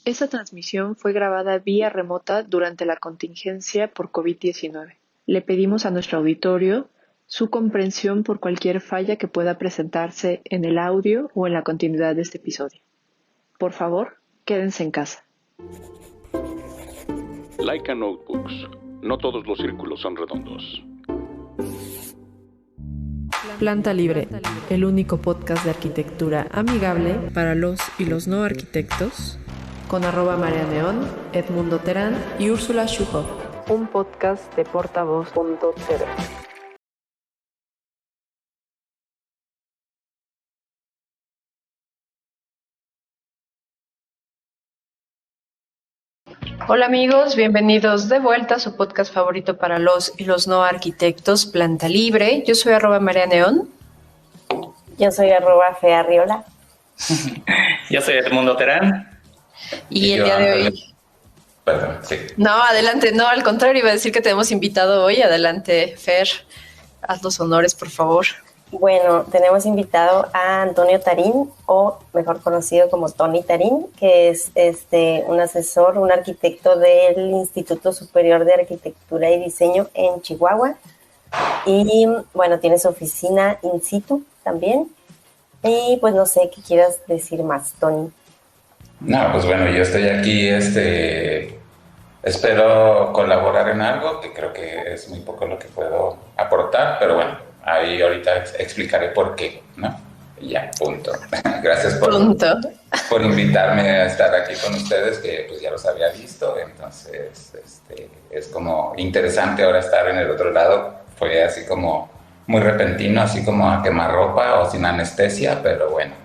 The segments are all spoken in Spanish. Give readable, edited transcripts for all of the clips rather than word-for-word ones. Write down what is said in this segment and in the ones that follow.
Esta transmisión fue grabada vía remota durante la contingencia por COVID-19. Le pedimos a nuestro auditorio su comprensión por cualquier falla que pueda presentarse en el audio o en la continuidad de este episodio. Por favor, quédense en casa. Laika Notebooks. No todos los círculos son redondos. Planta Libre, el único podcast de arquitectura amigable para los y los no arquitectos, con @MariaNeón, Edmundo Terán y Úrsula Schuhoff. Un podcast de Portavoz.0. Hola amigos, bienvenidos de vuelta a su podcast favorito para los y los no arquitectos, Planta Libre. Yo soy @MariaNeón. Yo soy @FeaRriola. Yo soy Edmundo Terán. Y el día de hoy... Perdón, sí. No, adelante, no, al contrario, iba a decir que tenemos invitado hoy. Adelante, Fer, haz los honores, por favor. Bueno, tenemos invitado a Antonio Tarín, o mejor conocido como Tony Tarín, que es un asesor, un arquitecto del Instituto Superior de Arquitectura y Diseño en Chihuahua. Y bueno, tiene su oficina in situ también. Y pues no sé qué quieras decir más, Tony. No, pues bueno, yo estoy aquí, espero colaborar en algo, que creo que es muy poco lo que puedo aportar, pero bueno, ahí ahorita explicaré por qué, ¿no? Y ya, punto. Gracias por invitarme a estar aquí con ustedes, que pues ya los había visto, entonces es como interesante ahora estar en el otro lado. Fue así como muy repentino, así como a quemarropa o sin anestesia, pero bueno,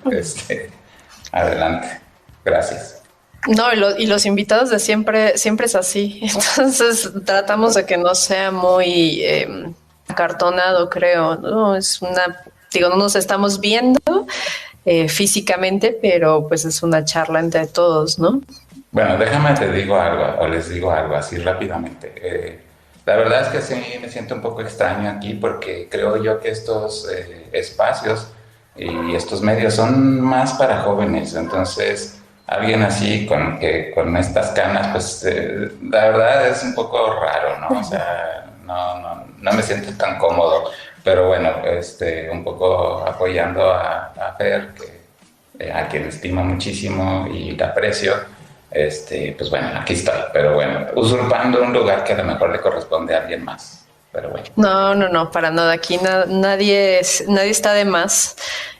adelante. Gracias. No, y los invitados de siempre es así. Entonces tratamos de que no sea muy acartonado, creo. No no nos estamos viendo físicamente, pero pues es una charla entre todos, ¿no? Bueno, déjame te digo algo, o les digo algo así rápidamente. La verdad es que sí me siento un poco extraño aquí porque creo yo que estos espacios y estos medios son más para jóvenes, entonces alguien así con estas canas, pues la verdad es un poco raro, ¿no? O sea, no me siento tan cómodo, pero bueno, un poco apoyando a Fer, a quien estimo muchísimo y le aprecio. Pues bueno, aquí estoy, pero bueno, usurpando un lugar que a lo mejor le corresponde a alguien más, pero bueno. No, para nada, aquí nadie está de más.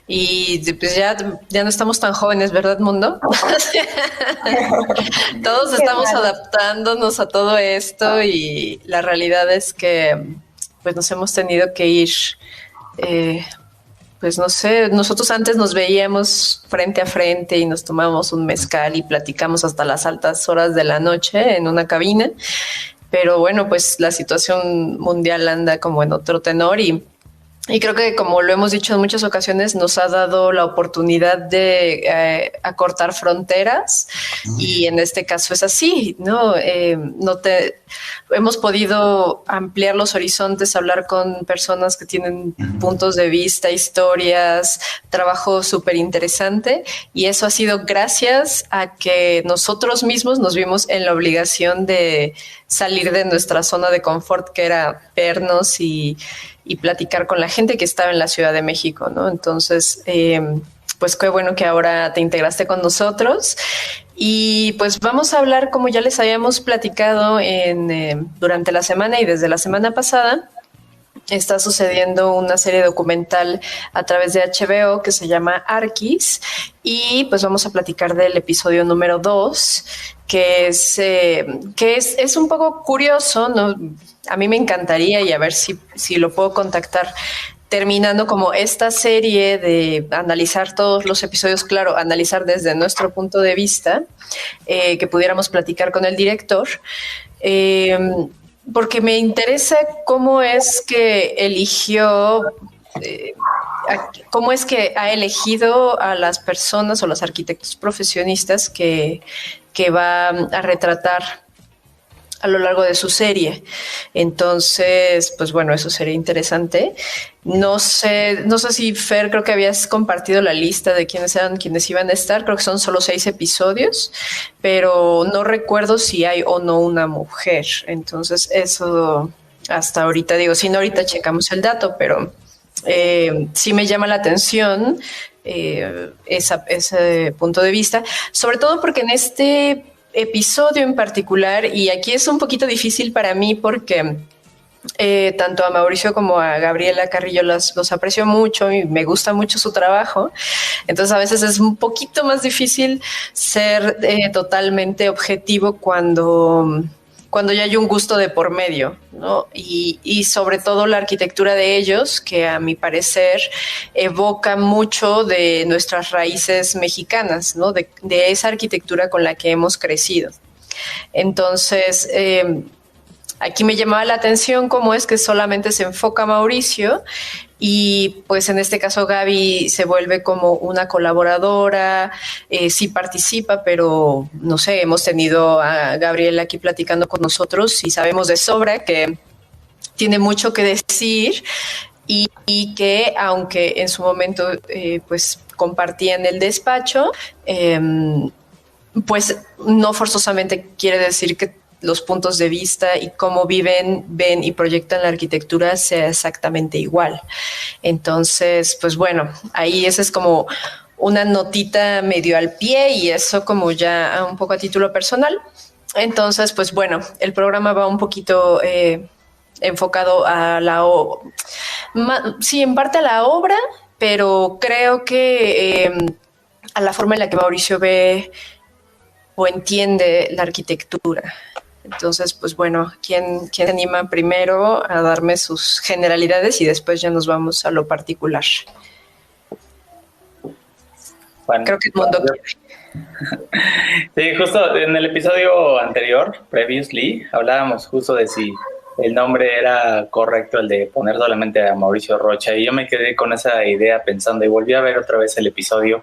Y pues ya no estamos tan jóvenes, ¿verdad, mundo? Todos estamos adaptándonos a todo esto y la realidad es que pues nos hemos tenido que ir, pues no sé, nosotros antes nos veíamos frente a frente y nos tomábamos un mezcal y platicamos hasta las altas horas de la noche en una cabina, pero bueno, pues la situación mundial anda como en otro tenor y creo que, como lo hemos dicho en muchas ocasiones, nos ha dado la oportunidad de acortar fronteras y en este caso es así, ¿no? Hemos podido ampliar los horizontes, hablar con personas que tienen puntos de vista, historias, trabajo súper interesante, y eso ha sido gracias a que nosotros mismos nos vimos en la obligación de salir de nuestra zona de confort, que era vernos y platicar con la gente que estaba en la Ciudad de México, ¿no? Entonces, pues qué bueno que ahora te integraste con nosotros. Y pues vamos a hablar, como ya les habíamos platicado durante la semana y desde la semana pasada, está sucediendo una serie documental a través de HBO que se llama Arquis, y pues vamos a platicar del episodio número 2, que es un poco curioso, ¿no? A mí me encantaría, y a ver si lo puedo contactar, terminando como esta serie de analizar todos los episodios, claro, analizar desde nuestro punto de vista, que pudiéramos platicar con el director, porque me interesa cómo es que cómo es que ha elegido a las personas o los arquitectos profesionistas que va a retratar a lo largo de su serie. Entonces, pues bueno, eso sería interesante. No sé si Fer, creo que habías compartido la lista de quiénes eran quienes iban a estar. Creo que son solo 6 episodios, pero no recuerdo si hay o no una mujer. Entonces, eso hasta ahorita digo, si no, ahorita checamos el dato, pero sí me llama la atención ese punto de vista, sobre todo porque en este episodio en particular, y aquí es un poquito difícil para mí porque tanto a Mauricio como a Gabriela Carrillo los aprecio mucho y me gusta mucho su trabajo. Entonces a veces es un poquito más difícil ser totalmente objetivo cuando ya hay un gusto de por medio, ¿no? Y sobre todo la arquitectura de ellos, que a mi parecer evoca mucho de nuestras raíces mexicanas, ¿no? De esa arquitectura con la que hemos crecido. Entonces, aquí me llamaba la atención cómo es que solamente se enfoca Mauricio y pues en este caso Gaby se vuelve como una colaboradora, sí participa, pero no sé, hemos tenido a Gabriela aquí platicando con nosotros y sabemos de sobra que tiene mucho que decir y que aunque en su momento pues compartían el despacho, pues no forzosamente quiere decir que los puntos de vista y cómo viven, ven y proyectan la arquitectura sea exactamente igual. Entonces, pues bueno, ahí esa es como una notita medio al pie y eso como ya un poco a título personal. Entonces, pues bueno, el programa va un poquito enfocado a sí, en parte a la obra, pero creo que a la forma en la que Mauricio ve o entiende la arquitectura. Entonces, pues bueno, ¿quién anima primero a darme sus generalidades y después ya nos vamos a lo particular? Bueno, creo que el mundo Sí, justo en el episodio anterior, Previously, hablábamos justo de si el nombre era correcto, el de poner solamente a Mauricio Rocha, y yo me quedé con esa idea pensando y volví a ver otra vez el episodio.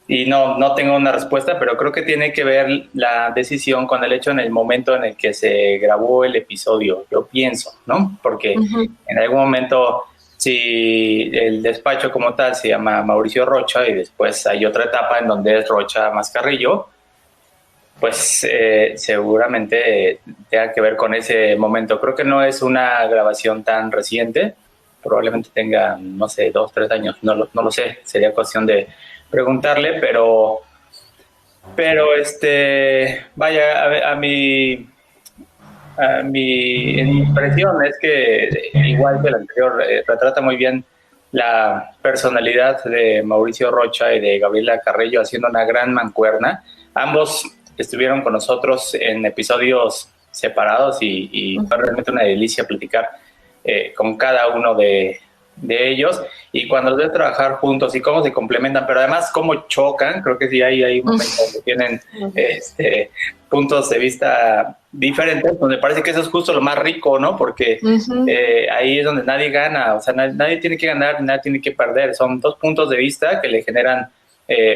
Y no tengo una respuesta, pero creo que tiene que ver la decisión con el hecho en el momento en el que se grabó el episodio, yo pienso, ¿no? Porque en algún momento, si el despacho como tal se llama Mauricio Rocha y después hay otra etapa en donde es Rocha más Carrillo, pues seguramente tenga que ver con ese momento. Creo que no es una grabación tan reciente, probablemente tenga, no sé, 2, 3 años, no lo sé, sería cuestión de preguntarle, pero vaya, a mi impresión es que igual que el anterior retrata muy bien la personalidad de Mauricio Rocha y de Gabriela Carrillo haciendo una gran mancuerna. Ambos estuvieron con nosotros en episodios separados y fue realmente una delicia platicar con cada uno de ellos, y cuando los ves trabajar juntos y cómo se complementan, pero además cómo chocan. Creo que sí hay momentos que tienen puntos de vista diferentes, donde parece que eso es justo lo más rico, ¿no? Porque ahí es donde nadie gana, o sea, nadie tiene que ganar, nadie tiene que perder. Son dos puntos de vista que le generan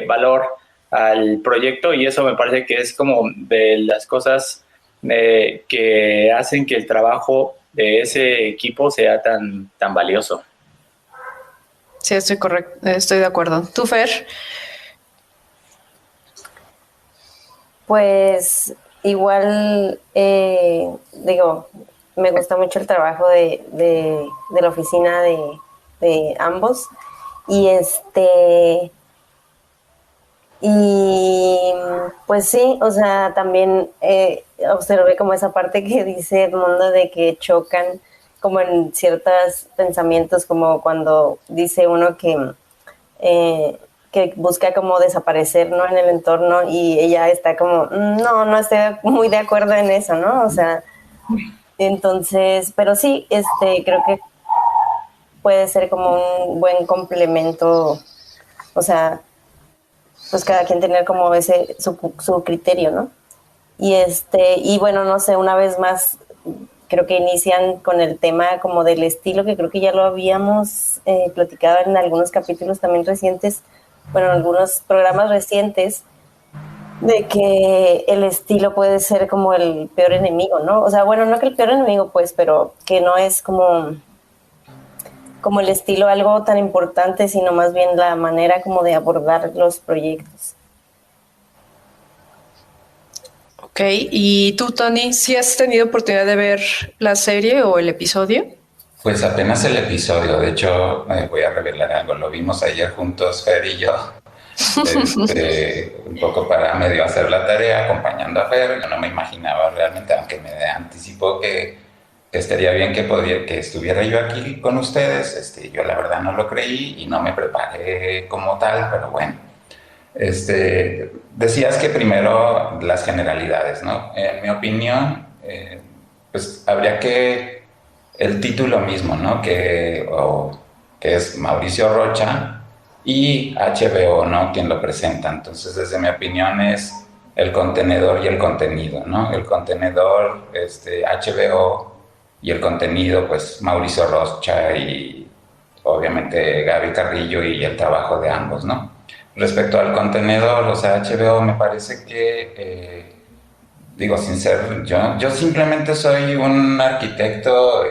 valor al proyecto, y eso me parece que es como de las cosas que hacen que el trabajo de ese equipo sea tan valioso. Sí, estoy de acuerdo. ¿Tú, Fer? Pues igual, me gusta mucho el trabajo de la oficina de ambos, y pues sí, o sea, también observé como esa parte que dice Edmundo de que chocan como en ciertos pensamientos, como cuando dice uno que busca como desaparecer, ¿no?, en el entorno, y ella está como, no estoy muy de acuerdo en eso, ¿no? O sea, entonces, pero sí, creo que puede ser como un buen complemento, o sea, pues cada quien tener como su criterio, ¿no? Y bueno, no sé, una vez más, creo que inician con el tema como del estilo, que creo que ya lo habíamos platicado en algunos capítulos también recientes, bueno, en algunos programas recientes, de que el estilo puede ser como el peor enemigo, ¿no? O sea, bueno, no que el peor enemigo, pues, pero que no es como el estilo algo tan importante, sino más bien la manera como de abordar los proyectos. Ok, ¿y tú, Tony, sí has tenido oportunidad de ver la serie o el episodio? Pues apenas el episodio, de hecho, voy a revelar algo, lo vimos ayer juntos, Fer y yo, un poco para medio hacer la tarea, acompañando a Fer. Yo no me imaginaba realmente, aunque me anticipó que estaría bien que estuviera yo aquí con ustedes. Yo la verdad no lo creí y no me preparé como tal, pero bueno. Decías que primero las generalidades, ¿no? En mi opinión, pues habría que el título mismo, ¿no? Que es Mauricio Rocha y HBO, ¿no? Quien lo presenta. Entonces, desde mi opinión es el contenedor y el contenido, ¿no? El contenedor, HBO, y el contenido, pues Mauricio Rocha y obviamente Gaby Carrillo y el trabajo de ambos, ¿no? Respecto al contenedor, o sea, HBO me parece que, digo, sin ser, yo simplemente soy un arquitecto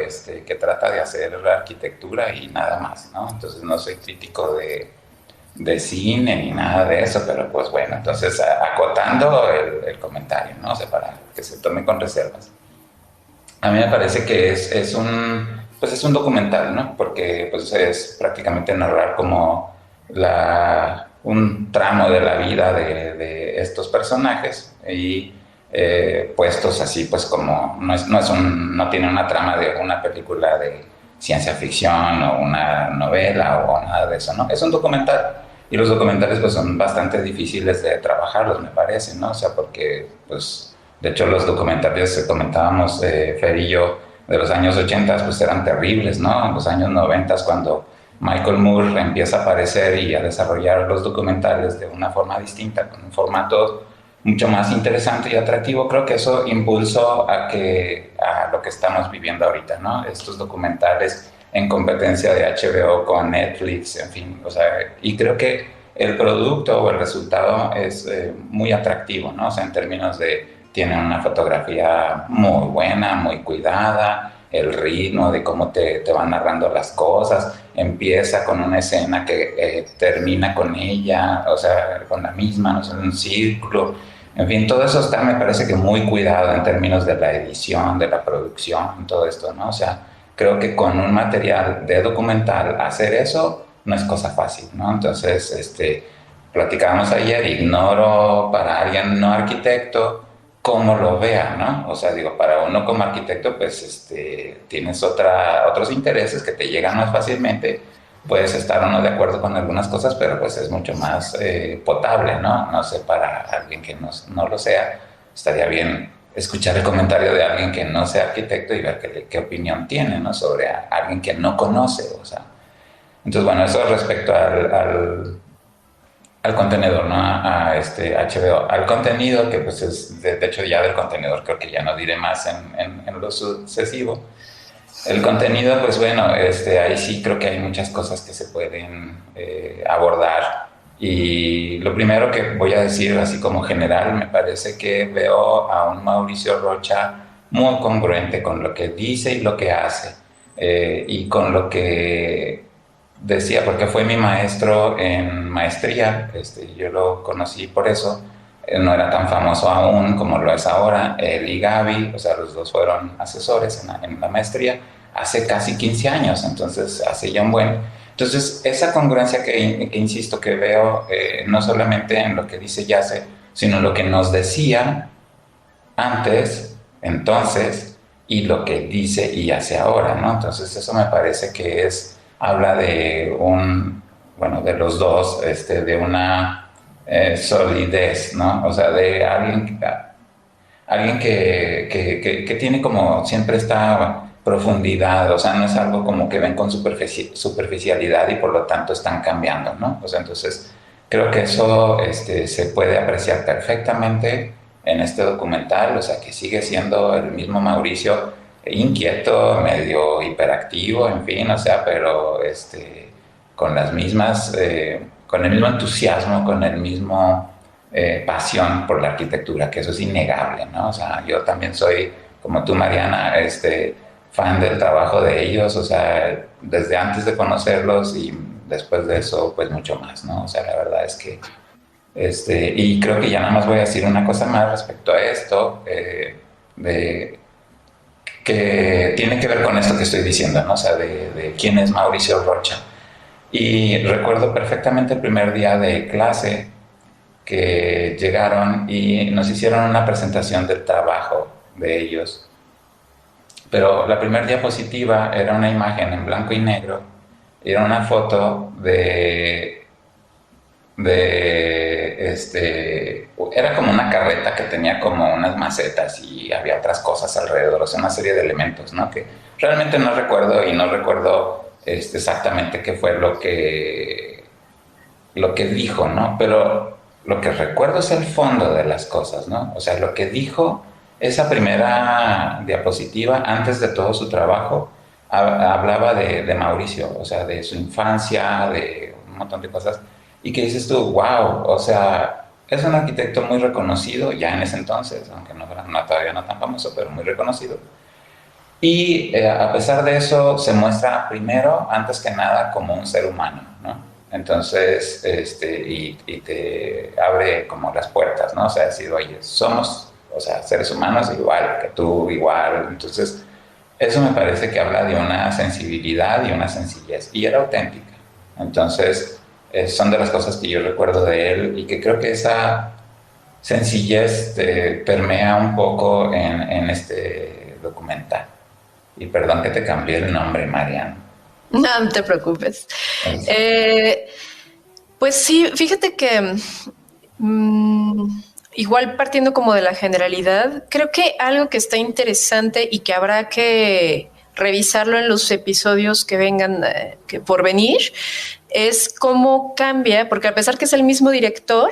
que trata de hacer arquitectura y nada más, ¿no? Entonces no soy crítico de cine ni nada de eso, pero pues bueno, entonces acotando el comentario, ¿no? O sea, para que se tome con reservas. A mí me parece que pues es un documental, ¿no? Porque pues es prácticamente narrar como un tramo de la vida de estos personajes y puestos así, pues como no tiene una trama de una película de ciencia ficción o una novela o nada de eso, ¿no? Es un documental y los documentales pues son bastante difíciles de trabajarlos, me parece, ¿no? O sea, porque pues de hecho los documentales que comentábamos Fer y yo de los años 80 pues eran terribles, ¿no? En los años 90 cuando Michael Moore empieza a aparecer y a desarrollar los documentales de una forma distinta, con un formato mucho más interesante y atractivo. Creo que eso impulsó a lo que estamos viviendo ahorita, ¿no? Estos documentales en competencia de HBO con Netflix, en fin, o sea, y creo que el producto o el resultado es muy atractivo, ¿no? O sea, en términos tienen una fotografía muy buena, muy cuidada, el ritmo de cómo te van narrando las cosas, empieza con una escena que termina con ella, o sea, con la misma, no sé, en un círculo, en fin, todo eso está, me parece que muy cuidado en términos de la edición, de la producción, todo esto, ¿no? O sea, creo que con un material de documental hacer eso no es cosa fácil, ¿no? Entonces, platicábamos ayer, ignoro para alguien no arquitecto cómo lo vea, ¿no? O sea, digo, para uno como arquitecto, pues tienes otros intereses que te llegan más fácilmente, puedes estar o no de acuerdo con algunas cosas, pero pues es mucho más potable, ¿no? No sé, para alguien que no lo sea, estaría bien escuchar el comentario de alguien que no sea arquitecto y ver qué opinión tiene, ¿no? Sobre alguien que no conoce, o sea. Entonces, bueno, eso respecto al contenedor, ¿no? A HBO, al contenido, que pues es, de hecho ya del contenedor creo que ya no diré más en lo sucesivo. El contenido, pues bueno, ahí sí creo que hay muchas cosas que se pueden abordar. Y lo primero que voy a decir, así como general, me parece que veo a un Mauricio Rocha muy congruente con lo que dice y lo que hace, y con lo que decía, porque fue mi maestro en maestría, yo lo conocí por eso, no era tan famoso aún como lo es ahora, él y Gaby, o sea, los dos fueron asesores en la maestría hace casi 15 años, entonces hace ya un buen. Entonces, esa congruencia que insisto que veo, no solamente en lo que dice Yace, sino en lo que nos decía antes, entonces, y lo que dice y hace ahora, ¿no? Entonces, eso me parece que habla de de los dos, de una solidez, ¿no? O sea, de alguien que tiene como siempre esta profundidad, o sea, no es algo como que ven con superficialidad y por lo tanto están cambiando, ¿no? O sea, entonces creo que eso se puede apreciar perfectamente en este documental, o sea, que sigue siendo el mismo Mauricio, inquieto, medio hiperactivo, en fin, o sea, pero con las mismas, con el mismo entusiasmo, con el mismo pasión por la arquitectura, que eso es innegable, ¿no? O sea, yo también soy, como tú, Mariana, fan del trabajo de ellos, o sea, desde antes de conocerlos y después de eso, pues mucho más, ¿no? O sea, la verdad es que, y creo que ya nada más voy a decir una cosa más respecto a esto, que tiene que ver con esto que estoy diciendo, ¿no? O sea, de quién es Mauricio Rocha. Y recuerdo perfectamente el primer día de clase que llegaron y nos hicieron una presentación del trabajo de ellos. Pero la primera diapositiva era una imagen en blanco y negro, era una foto era como una carreta que tenía como unas macetas y había otras cosas alrededor, o sea, una serie de elementos, ¿no? Que realmente no recuerdo y no recuerdo exactamente qué fue lo que dijo, ¿no? Pero lo que recuerdo es el fondo de las cosas, ¿no? O sea, lo que dijo esa primera diapositiva, antes de todo su trabajo, hablaba de Mauricio, o sea, de su infancia, de un montón de cosas, y que dices tú, wow, o sea, es un arquitecto muy reconocido, ya en ese entonces, aunque todavía no tan famoso, pero muy reconocido. Y a pesar de eso, se muestra primero, antes que nada, como un ser humano, ¿no? Entonces, y te abre como las puertas, ¿no? O sea, decir, oye, somos, o sea, seres humanos igual que tú, igual. Entonces, eso me parece que habla de una sensibilidad y una sencillez, y era auténtica. Entonces, son de las cosas que yo recuerdo de él y que creo que esa sencillez permea un poco en este documental. Y perdón que te cambié el nombre, Mariana. No te preocupes. Pues sí, fíjate que igual partiendo como de la generalidad, creo que algo que está interesante y que habrá que revisarlo en los episodios que vengan que por venir es cómo cambia, porque a pesar que es el mismo director,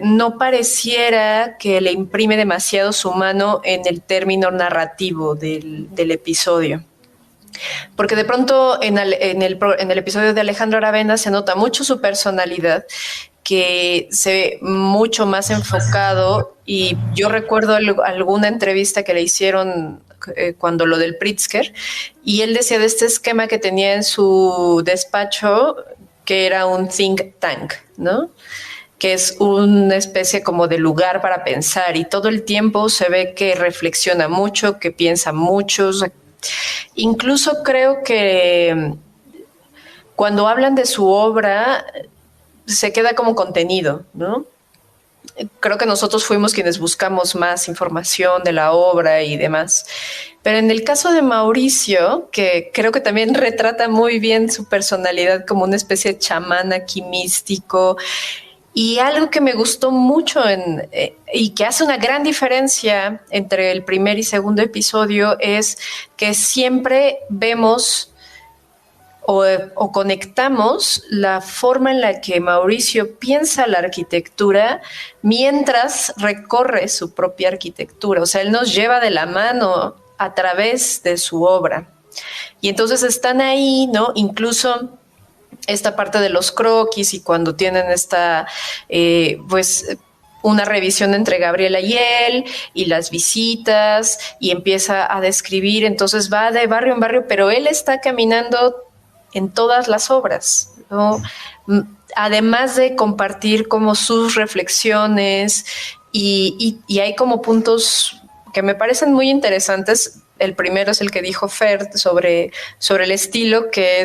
no pareciera que le imprime demasiado su mano en el término narrativo del episodio. Porque de pronto en el episodio de Alejandro Aravena se nota mucho su personalidad, que se ve mucho más enfocado, y yo recuerdo alguna entrevista que le hicieron cuando lo del Pritzker, y él decía de este esquema que tenía en su despacho, que era un think tank, ¿no? Que es una especie como de lugar para pensar, y todo el tiempo se ve que reflexiona mucho, que piensa mucho. O sea, incluso creo que cuando hablan de su obra se queda como contenido, ¿no? Creo que nosotros fuimos quienes buscamos más información de la obra y demás. Pero en el caso de Mauricio, que creo que también retrata muy bien su personalidad como una especie de chamán aquí místico, y algo que me gustó mucho y que hace una gran diferencia entre el primer y segundo episodio es que siempre vemos o conectamos la forma en la que Mauricio piensa la arquitectura mientras recorre su propia arquitectura. O sea, él nos lleva de la mano a través de su obra. Y entonces están ahí, ¿no? Incluso esta parte de los croquis, y cuando tienen esta, pues, una revisión entre Gabriela y él, y las visitas, y empieza a describir, entonces va de barrio en barrio, pero él está caminando en todas las obras, ¿no? Además de compartir como sus reflexiones, y hay como puntos que me parecen muy interesantes. El primero es el que dijo Fer sobre el estilo, que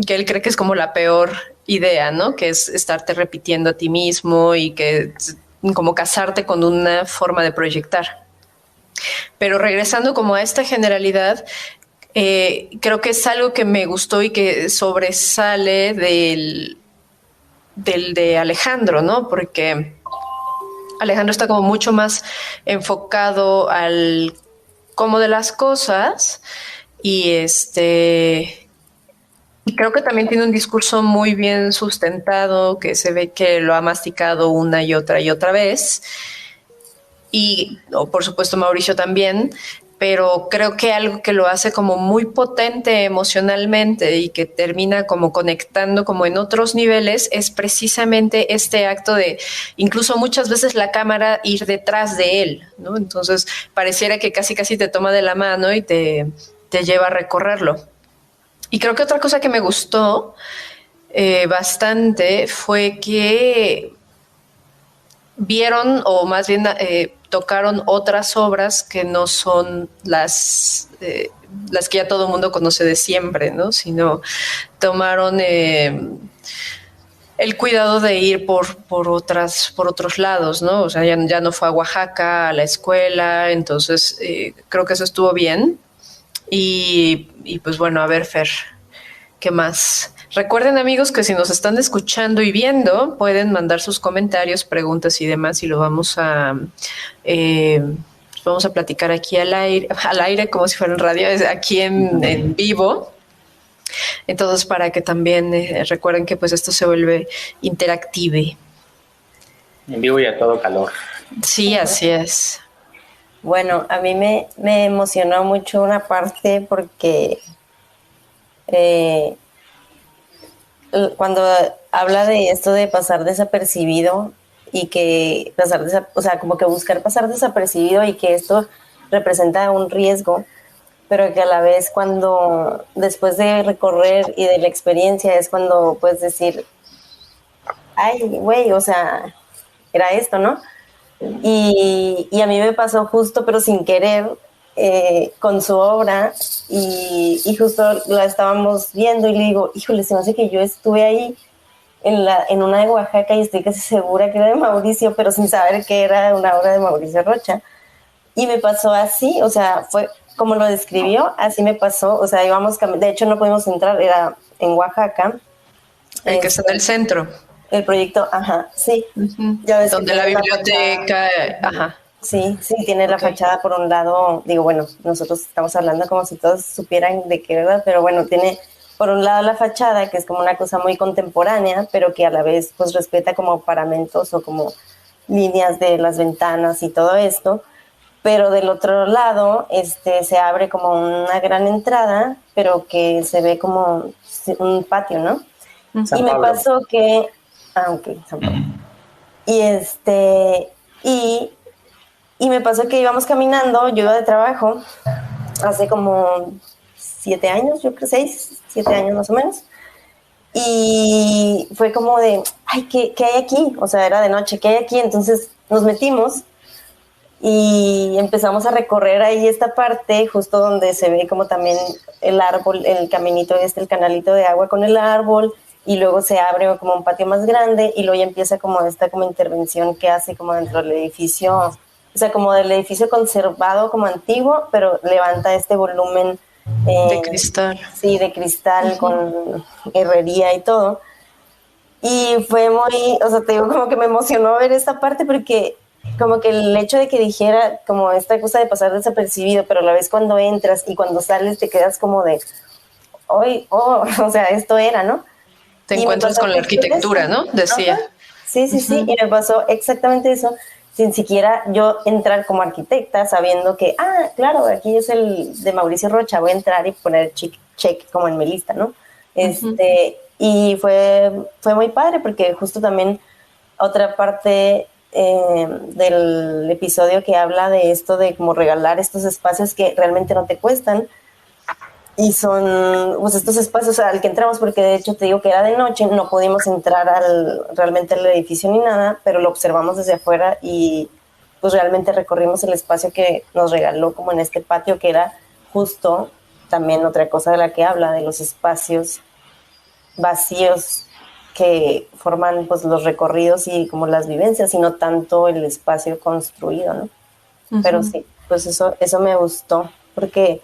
él cree que es como la peor idea, ¿no? Que es estarte repitiendo a ti mismo y que como casarte con una forma de proyectar. Pero regresando como a esta generalidad, creo que es algo que me gustó y que sobresale del de Alejandro, ¿no? Porque Alejandro está como mucho más enfocado al cómo de las cosas, y creo que también tiene un discurso muy bien sustentado, que se ve que lo ha masticado una y otra vez. Y por supuesto Mauricio también, pero creo que algo que lo hace como muy potente emocionalmente y que termina como conectando como en otros niveles es precisamente este acto de incluso muchas veces la cámara ir detrás de él, ¿no? Entonces pareciera que casi te toma de la mano y te lleva a recorrerlo. Y creo que otra cosa que me gustó bastante fue que vieron, o más bien tocaron otras obras que no son las que ya todo el mundo conoce de siempre, ¿no? Sino tomaron el cuidado de ir por otros lados, ¿no? O sea, ya no fue a Oaxaca, a la escuela, entonces creo que eso estuvo bien. Y pues bueno, a ver, Fer, ¿qué más? Recuerden, amigos, que si nos están escuchando y viendo, pueden mandar sus comentarios, preguntas y demás, y lo vamos a platicar aquí al aire como si fuera en radio, aquí en vivo. Entonces, para que también recuerden que pues esto se vuelve interactivo. En vivo y a todo calor. Sí, así es. Bueno, a mí me emocionó mucho una parte porque cuando habla de esto de pasar desapercibido y que o sea, como que buscar pasar desapercibido y que esto representa un riesgo, pero que a la vez cuando después de recorrer y de la experiencia es cuando puedes decir, ay, güey, o sea, era esto, ¿no? Y a mí me pasó justo, pero sin querer, con su obra y justo la estábamos viendo y le digo, híjole, se me hace que yo estuve ahí en una de Oaxaca y estoy casi segura que era de Mauricio, pero sin saber que era una obra de Mauricio Rocha. Y me pasó así, o sea, fue como lo describió, así me pasó, o sea, íbamos, de hecho no pudimos entrar, era en Oaxaca. El que está en el centro. El proyecto, ajá, sí. Uh-huh. Ya ves, donde la biblioteca, ajá. Sí, tiene la fachada por un lado, digo, bueno, nosotros estamos hablando como si todos supieran de qué, ¿verdad? Pero bueno, tiene por un lado la fachada, que es como una cosa muy contemporánea, pero que a la vez pues respeta como paramentos o como líneas de las ventanas y todo esto. Pero del otro lado se abre como una gran entrada, pero que se ve como un patio, ¿no? Y me pasó que... Ah, ok, San Pablo. Y me pasó que íbamos caminando, yo iba de trabajo, hace como 7 años, yo creo 7 años más o menos. Y fue como de, ay, ¿qué hay aquí? O sea, era de noche, ¿qué hay aquí? Entonces nos metimos y empezamos a recorrer ahí esta parte, justo donde se ve como también el árbol, el caminito el canalito de agua con el árbol, y luego se abre como un patio más grande, y luego ya empieza como esta como intervención que hace como dentro del edificio, o sea, como del edificio conservado como antiguo, pero levanta este volumen de cristal. Sí, de cristal, uh-huh, con herrería y todo. Y fue muy, o sea, te digo, como que me emocionó ver esta parte porque como que el hecho de que dijera como esta cosa de pasar desapercibido, pero a la vez cuando entras y cuando sales te quedas como de, o sea, esto era, ¿no? Te encuentras con la arquitectura, ¿no? Decía. Ajá. Sí, uh-huh, y me pasó exactamente eso, sin siquiera yo entrar como arquitecta, sabiendo que, claro, aquí es el de Mauricio Rocha, voy a entrar y poner check como en mi lista, ¿no? Uh-huh. Y fue muy padre porque justo también otra parte del episodio que habla de esto de como regalar estos espacios que realmente no te cuestan, y son pues estos espacios al que entramos, porque de hecho te digo que era de noche, no pudimos entrar realmente al edificio ni nada, pero lo observamos desde afuera y pues realmente recorrimos el espacio que nos regaló como en este patio, que era justo también otra cosa de la que habla, de los espacios vacíos que forman pues los recorridos y como las vivencias, y no tanto el espacio construido, ¿no? Uh-huh. Pero sí, pues eso me gustó, porque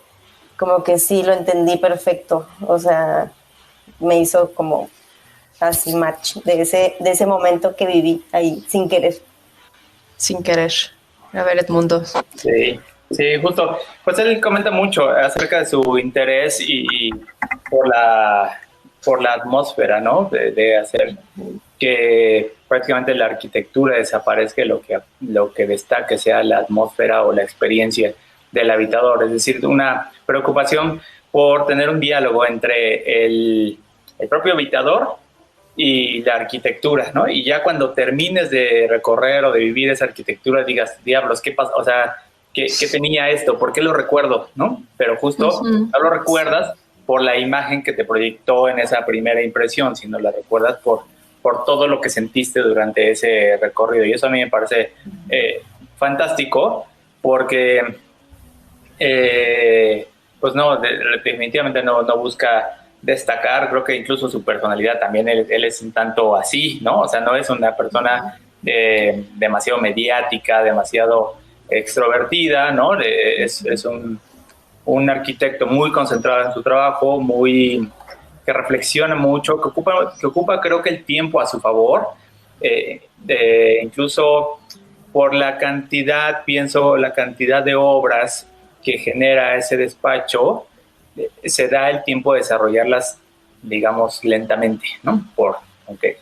como que sí lo entendí perfecto, o sea, me hizo como así match de ese momento que viví ahí, sin querer. Sin querer. A ver, Edmundo. Sí, justo. Pues él comenta mucho acerca de su interés y por la atmósfera, ¿no? De hacer que prácticamente la arquitectura desaparezca, lo que destaque sea la atmósfera o la experiencia del habitador, es decir, una preocupación por tener un diálogo entre el propio habitador y la arquitectura, ¿no? Y ya cuando termines de recorrer o de vivir esa arquitectura, digas, diablos, ¿qué pasa? O sea, ¿qué tenía esto? ¿Por qué lo recuerdo? ¿No? Pero justo no lo recuerdas por la imagen que te proyectó en esa primera impresión, sino la recuerdas por todo lo que sentiste durante ese recorrido. Y eso a mí me parece fantástico, porque pues no, definitivamente no busca destacar. Creo que incluso su personalidad también, él es un tanto así, ¿no? O sea, no es una persona demasiado mediática, demasiado extrovertida, ¿no? Es un arquitecto muy concentrado en su trabajo, que reflexiona mucho, que ocupa creo que el tiempo a su favor, incluso por la cantidad de obras que genera ese despacho, se da el tiempo de desarrollarlas, digamos, lentamente, ¿no?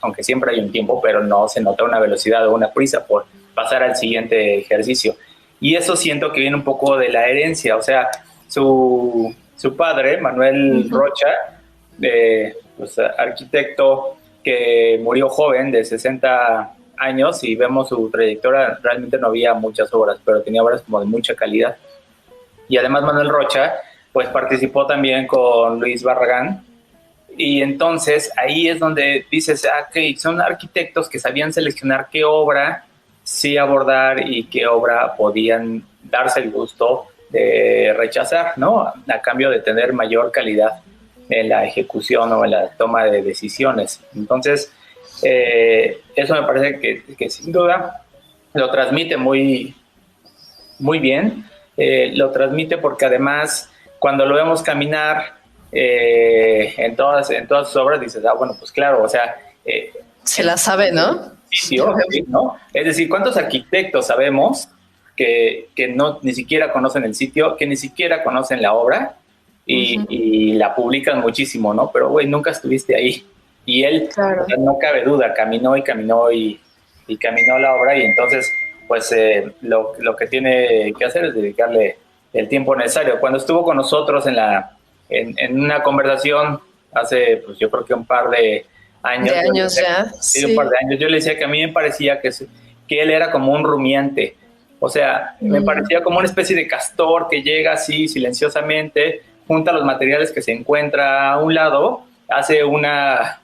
Aunque siempre hay un tiempo, pero no se nota una velocidad o una prisa por pasar al siguiente ejercicio. Y eso siento que viene un poco de la herencia. O sea, su padre, Manuel Rocha, pues, arquitecto que murió joven, de 60 años, y vemos su trayectoria, realmente no había muchas obras, pero tenía obras como de mucha calidad. Y además Manuel Rocha pues participó también con Luis Barragán, y entonces ahí es donde dices, ok, son arquitectos que sabían seleccionar qué obra sí abordar y qué obra podían darse el gusto de rechazar, ¿no? A cambio de tener mayor calidad en la ejecución o en la toma de decisiones. Entonces, eso me parece que sin duda lo transmite muy, muy bien. Lo transmite porque además, cuando lo vemos caminar en todas sus obras, dices, bueno, pues claro, o sea... se la sabe, ¿no? Sí, ¿no? Es decir, ¿cuántos arquitectos sabemos que no ni siquiera conocen el sitio, que ni siquiera conocen la obra y la publican muchísimo, ¿no? Pero, güey, nunca estuviste ahí. Y él, claro, o sea, no cabe duda, caminó y caminó la obra, y entonces, pues, lo que tiene que hacer es dedicarle el tiempo necesario. Cuando estuvo con nosotros en una conversación hace, pues, yo creo que un par de años. De años ya. Sí, un par de años. Yo le decía que a mí me parecía que él era como un rumiante. O sea, me parecía como una especie de castor que llega así silenciosamente, junta los materiales que se encuentra a un lado, hace una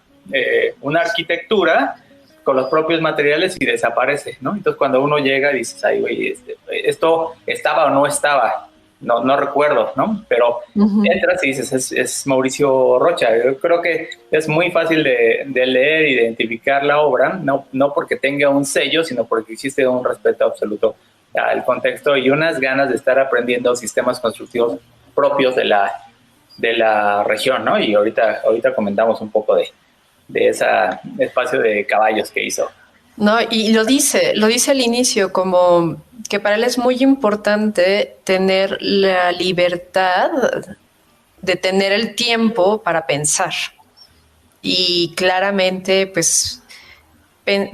arquitectura con los propios materiales y desaparece, ¿no? Entonces, cuando uno llega, dices, ay, güey, esto estaba o no estaba, no recuerdo, ¿no? Pero entras y dices, es Mauricio Rocha. Yo creo que es muy fácil de leer y de identificar la obra, no porque tenga un sello, sino porque existe un respeto absoluto al contexto y unas ganas de estar aprendiendo sistemas constructivos propios de la región, ¿no? Y ahorita comentamos un poco de ese espacio de caballos que hizo. No, y lo dice al inicio, como que para él es muy importante tener la libertad de tener el tiempo para pensar. Y claramente, pues,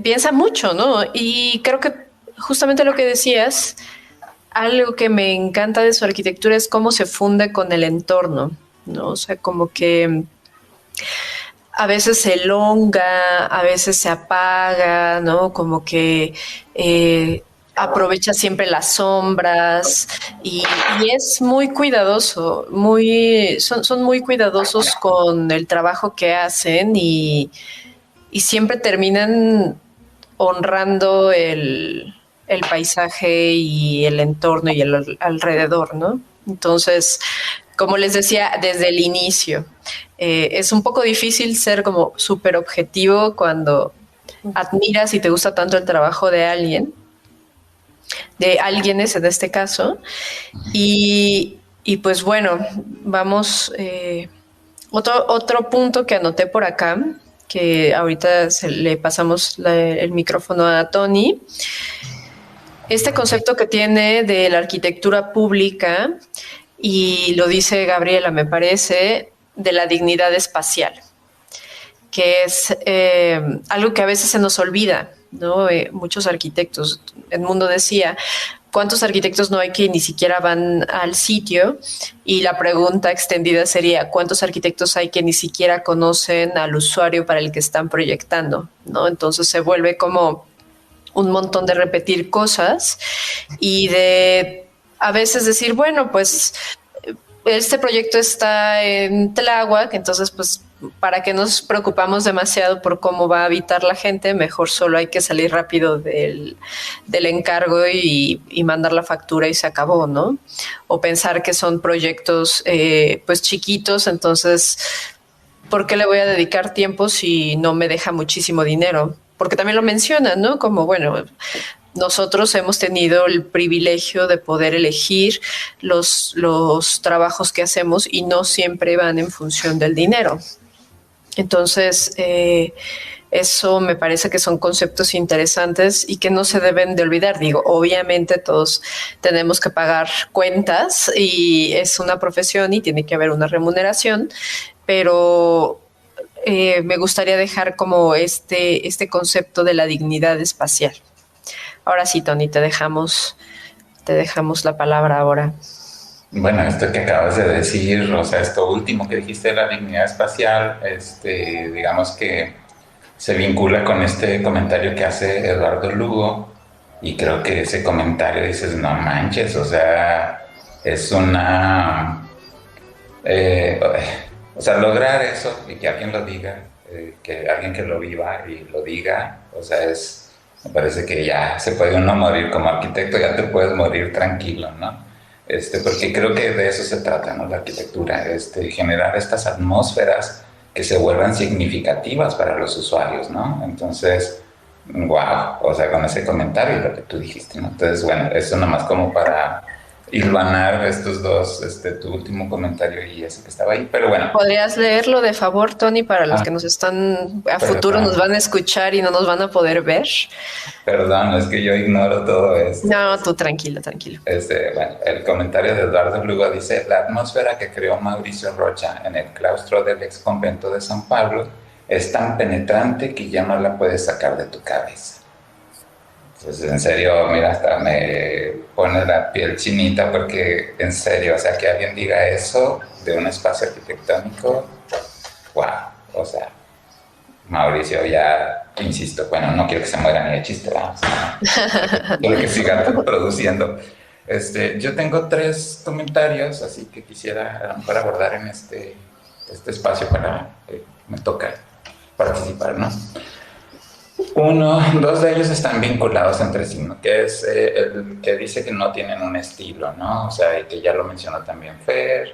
piensa mucho, ¿no? Y creo que justamente lo que decías, algo que me encanta de su arquitectura es cómo se funde con el entorno, ¿no? O sea, como que a veces se elonga, a veces se apaga, ¿no? Como que aprovecha siempre las sombras y es muy cuidadoso, son muy cuidadosos con el trabajo que hacen y siempre terminan honrando el paisaje y el entorno y el alrededor, ¿no? Entonces, como les decía desde el inicio, es un poco difícil ser como súper objetivo cuando admiras y te gusta tanto el trabajo de alguien, de alguienes en este caso. Y pues bueno, vamos, otro punto que anoté por acá, que ahorita le pasamos el micrófono a Tony. Este concepto que tiene de la arquitectura pública, y lo dice Gabriela, me parece, de la dignidad espacial, que es algo que a veces se nos olvida, ¿no? Muchos arquitectos, Edmundo decía, ¿cuántos arquitectos no hay que ni siquiera van al sitio? Y la pregunta extendida sería, ¿cuántos arquitectos hay que ni siquiera conocen al usuario para el que están proyectando, ¿no? Entonces se vuelve como un montón de repetir cosas y de a veces decir, bueno, pues este proyecto está en Tláhuac, entonces pues para qué nos preocupamos demasiado por cómo va a habitar la gente, mejor solo hay que salir rápido del encargo y mandar la factura y se acabó, ¿no? O pensar que son proyectos pues chiquitos, entonces ¿por qué le voy a dedicar tiempo si no me deja muchísimo dinero? Porque también lo mencionan, ¿no? Como, bueno, nosotros hemos tenido el privilegio de poder elegir los trabajos que hacemos y no siempre van en función del dinero. Entonces, eso me parece que son conceptos interesantes y que no se deben de olvidar. Digo, obviamente todos tenemos que pagar cuentas y es una profesión y tiene que haber una remuneración, pero me gustaría dejar como este concepto de la dignidad espacial. Ahora sí, Tony, te dejamos la palabra ahora. Bueno, esto que acabas de decir, o sea, esto último que dijiste de la dignidad espacial, digamos que se vincula con este comentario que hace Eduardo Lugo, y creo que ese comentario dices, no manches, o sea, es una... o sea, lograr eso y que alguien lo diga, que alguien que lo viva y lo diga, o sea, me parece que ya se puede uno morir como arquitecto, ya te puedes morir tranquilo, ¿no? Porque creo que de eso se trata, ¿no? La arquitectura, generar estas atmósferas que se vuelvan significativas para los usuarios, ¿no? Entonces, wow, o sea, con ese comentario y lo que tú dijiste, ¿no? Entonces, bueno, eso nomás como para hilvanar estos dos, tu último comentario y ese que estaba ahí, pero bueno. ¿Podrías leerlo de favor, Tony, para los que nos están a futuro, nos van a escuchar y no nos van a poder ver? Perdón, es que yo ignoro todo esto. No, tú tranquilo, tranquilo. Bueno, el comentario de Eduardo Lugo dice, la atmósfera que creó Mauricio Rocha en el claustro del ex convento de San Pablo es tan penetrante que ya no la puedes sacar de tu cabeza. Entonces, en serio, mira, hasta me pone la piel chinita porque, en serio, o sea, que alguien diga eso de un espacio arquitectónico, wow, o sea, Mauricio ya, insisto, bueno, no quiero que se muera ni de chiste, ¿verdad? O sea, quiero que siga produciendo. Yo tengo 3 comentarios, así que quisiera a lo mejor abordar en este espacio para que me toca participar, ¿no? 2 de ellos están vinculados entre sí, ¿no? Que es el que dice que no tienen un estilo, ¿no? O sea, y que ya lo mencionó también Fer.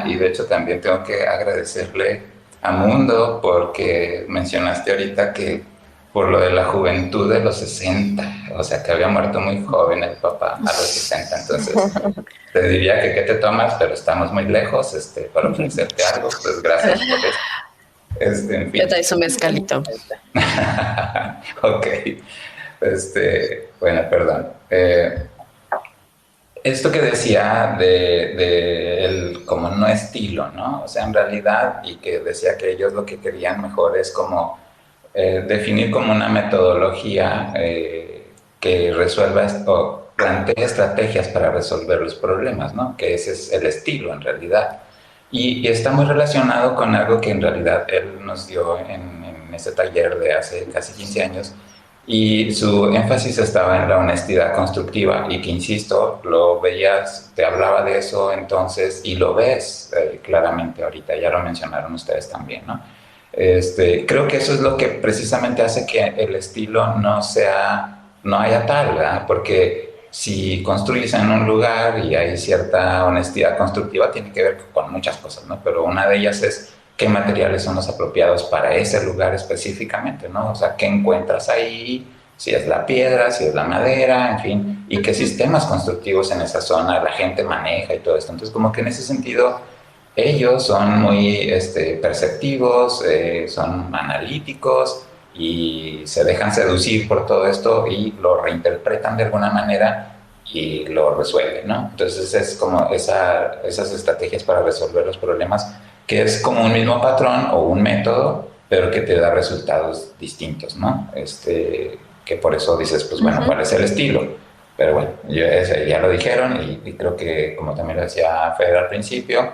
Y de hecho también tengo que agradecerle a Mundo porque mencionaste ahorita que por lo de la juventud de los 60, o sea, que había muerto muy joven el papá a los 60, entonces te diría que qué te tomas, pero estamos muy lejos para ofrecerte algo, pues gracias por eso. En fin. Ya traes un mezcalito. Ok. Bueno, perdón. Esto que decía de el como no estilo, ¿no? O sea, en realidad, y que decía que ellos lo que querían mejor es como definir como una metodología que resuelva o plantee estrategias para resolver los problemas, ¿no? Que ese es el estilo en realidad. Y está muy relacionado con algo que en realidad él nos dio en ese taller de hace casi 15 años, y su énfasis estaba en la honestidad constructiva, y que, insisto, lo veías, te hablaba de eso entonces, y lo ves claramente ahorita, ya lo mencionaron ustedes también, ¿no? Creo que eso es lo que precisamente hace que el estilo no haya tal, ¿verdad? Porque si construyes en un lugar y hay cierta honestidad constructiva, tiene que ver con muchas cosas, ¿no? Pero una de ellas es qué materiales son los apropiados para ese lugar específicamente, ¿no? O sea, qué encuentras ahí, si es la piedra, si es la madera, en fin, y qué sistemas constructivos en esa zona la gente maneja y todo esto. Entonces, como que en ese sentido, ellos son muy perceptivos, son analíticos, y se dejan seducir por todo esto y lo reinterpretan de alguna manera y lo resuelven, ¿no? Entonces es como esas estrategias para resolver los problemas, que es como un mismo patrón o un método, pero que te da resultados distintos, ¿no? Que por eso dices, pues bueno, ¿cuál es el estilo? Pero bueno, ya lo dijeron y creo que, como también lo decía Fer al principio,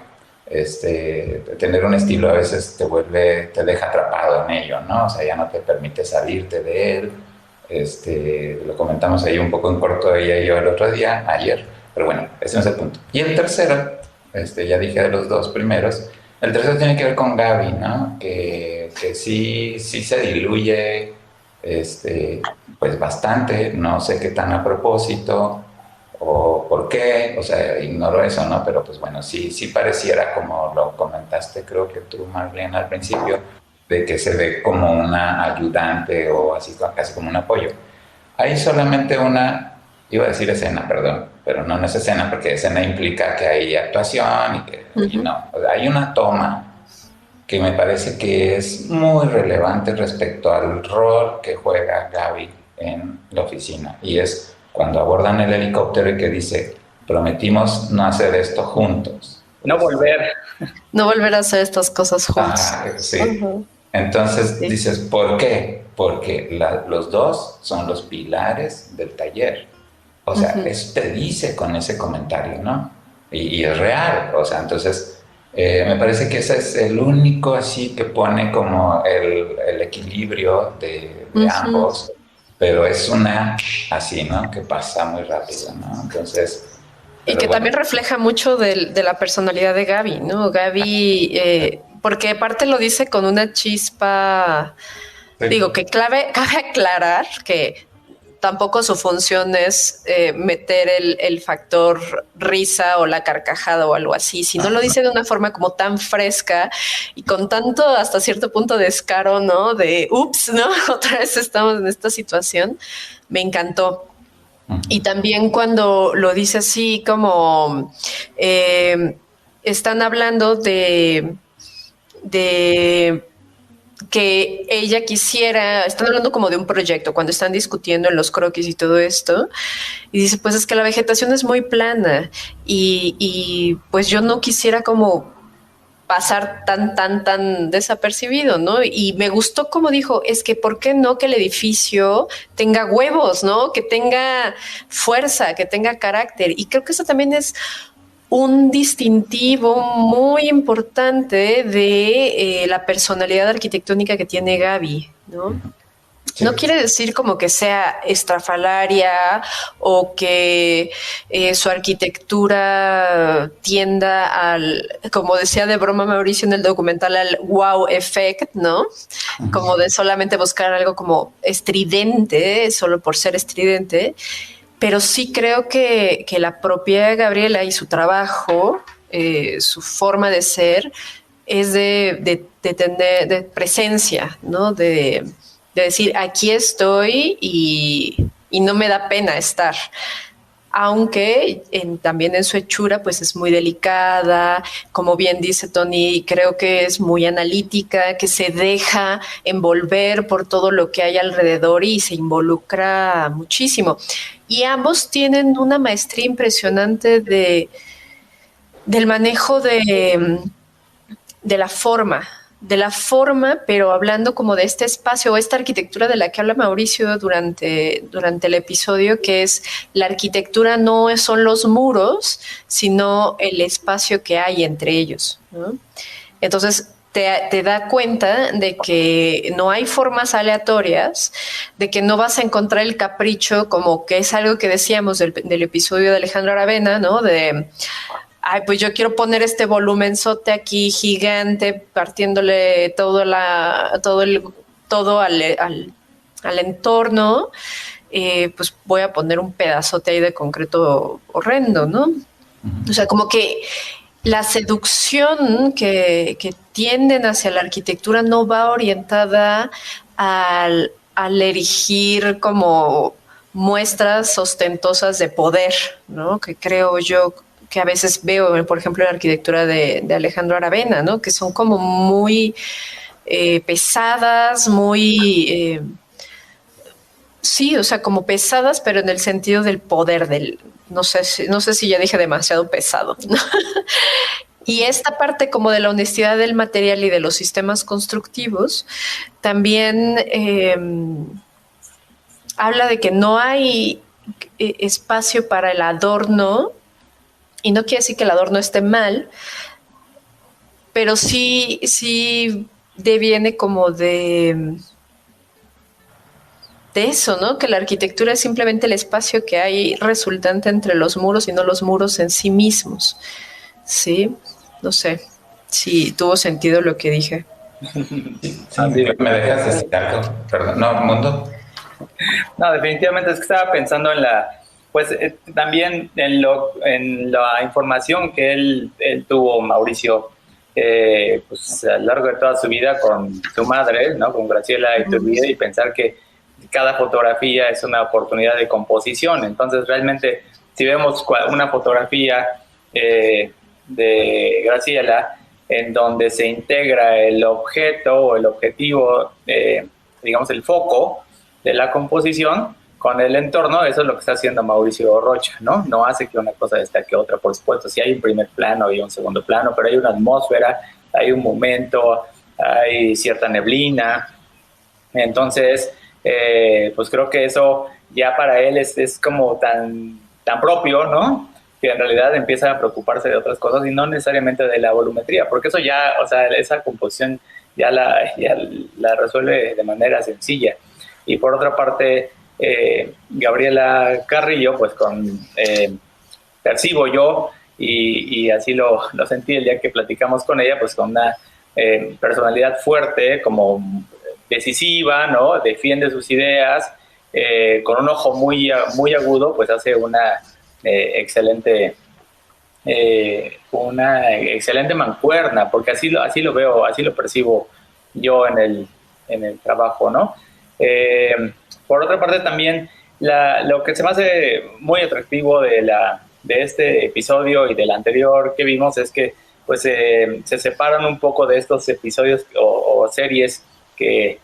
tener un estilo a veces te deja atrapado en ello, ¿no? O sea, ya no te permite salirte de él. Lo comentamos ahí un poco en corto ella y yo ayer, pero bueno, ese no es el punto. Y el tercero, ya dije de los dos primeros, el tercero tiene que ver con Gaby, ¿no? Que sí se diluye, pues bastante, no sé qué tan a propósito o por qué, o sea, ignoro eso, ¿no? Pero pues bueno, sí pareciera, como lo comentaste, creo que tú, Marlene, al principio, de que se ve como una ayudante o así, casi como un apoyo. Hay solamente iba a decir escena, perdón, pero no es escena, porque escena implica que hay actuación y no. O sea, hay una toma que me parece que es muy relevante respecto al rol que juega Gaby en la oficina, y es cuando abordan el helicóptero y que dice, prometimos no hacer esto juntos. No volver. No volver a hacer estas cosas juntos. Sí. Entonces dices, ¿por qué? Porque los dos son los pilares del taller. O sea, eso te dice con ese comentario, ¿no? Y es real. O sea, entonces me parece que ese es el único así que pone como el equilibrio de ambos, pero es una así, ¿no? Que pasa muy rápido, ¿no? Entonces... Y que también refleja mucho de la personalidad de Gaby, ¿no? Gaby, porque aparte lo dice con una chispa, digo, que cabe aclarar que tampoco su función es meter el factor risa o la carcajada o algo así, sino lo dice de una forma como tan fresca y con tanto hasta cierto punto descaro, ¿no? De ups, ¿no? Otra vez estamos en esta situación. Me encantó. Y también cuando lo dice así como están hablando de que ella quisiera, están hablando como de un proyecto cuando están discutiendo en los croquis y todo esto, y dice, pues es que la vegetación es muy plana y pues yo no quisiera como pasar tan desapercibido, ¿no? Y me gustó como dijo, es que ¿por qué no que el edificio tenga huevos, ¿no? Que tenga fuerza, que tenga carácter. Y creo que eso también es un distintivo muy importante de la personalidad arquitectónica que tiene Gaby, ¿no? Sí. No quiere decir como que sea estrafalaria o que su arquitectura tienda al, como decía de broma Mauricio en el documental, al wow effect, ¿no? Como de solamente buscar algo como estridente, solo por ser estridente. Pero sí creo que la propia Gabriela y su trabajo, su forma de ser, es de tener de presencia, ¿no? De decir, aquí estoy y no me da pena estar. Aunque también en su hechura pues es muy delicada, como bien dice Tony, creo que es muy analítica, que se deja envolver por todo lo que hay alrededor y se involucra muchísimo. Y ambos tienen una maestría impresionante del manejo de la forma, pero hablando como de este espacio o esta arquitectura de la que habla Mauricio durante el episodio, que es la arquitectura no son los muros, sino el espacio que hay entre ellos, ¿no? Entonces te da cuenta de que no hay formas aleatorias, de que no vas a encontrar el capricho, como que es algo que decíamos del episodio de Alejandro Aravena, ¿no? De ay, pues yo quiero poner este volumenzote aquí gigante, partiéndole todo al entorno, pues voy a poner un pedazote ahí de concreto horrendo, ¿no? O sea, como que la seducción que tienden hacia la arquitectura no va orientada al erigir como muestras ostentosas de poder, ¿no? Que creo yo que a veces veo, por ejemplo, en la arquitectura de Alejandro Aravena, ¿no? Que son como muy pesadas, muy... sí, o sea, como pesadas, pero en el sentido del poder, no sé si ya dije demasiado pesado, ¿no? Y esta parte como de la honestidad del material y de los sistemas constructivos también habla de que no hay espacio para el adorno, y no quiere decir que el adorno esté mal, pero sí deviene como de eso, ¿no? Que la arquitectura es simplemente el espacio que hay resultante entre los muros y no los muros en sí mismos. Sí, no sé si tuvo sentido lo que dije. Sí, ¿me dejas decir algo? Perdón, no, Mundo. No, definitivamente es que estaba pensando en también en la información que él tuvo, Mauricio, pues a lo largo de toda su vida con su madre, ¿no? Con Graciela Iturbide, y pensar que cada fotografía es una oportunidad de composición. Entonces, realmente, si vemos una fotografía de Graciela en donde se integra el objeto o el objetivo, digamos, el foco de la composición con el entorno, eso es lo que está haciendo Mauricio Rocha, ¿no? No hace que una cosa destaque otra, por supuesto. Sí hay un primer plano y un segundo plano, pero hay una atmósfera, hay un momento, hay cierta neblina. Entonces, pues creo que eso ya para él es como tan propio, ¿no? Que en realidad empieza a preocuparse de otras cosas y no necesariamente de la volumetría, porque eso ya, o sea, esa composición ya la resuelve de manera sencilla. Y por otra parte, Gabriela Carrillo, pues percibo yo, y así lo sentí el día que platicamos con ella, pues con una personalidad fuerte, como decisiva, ¿no? Defiende sus ideas, con un ojo muy agudo, pues hace una excelente mancuerna, porque así lo veo, así lo percibo yo en el trabajo, ¿no? Por otra parte también lo que se me hace muy atractivo de este episodio y del anterior que vimos es que pues se separan un poco de estos episodios o series que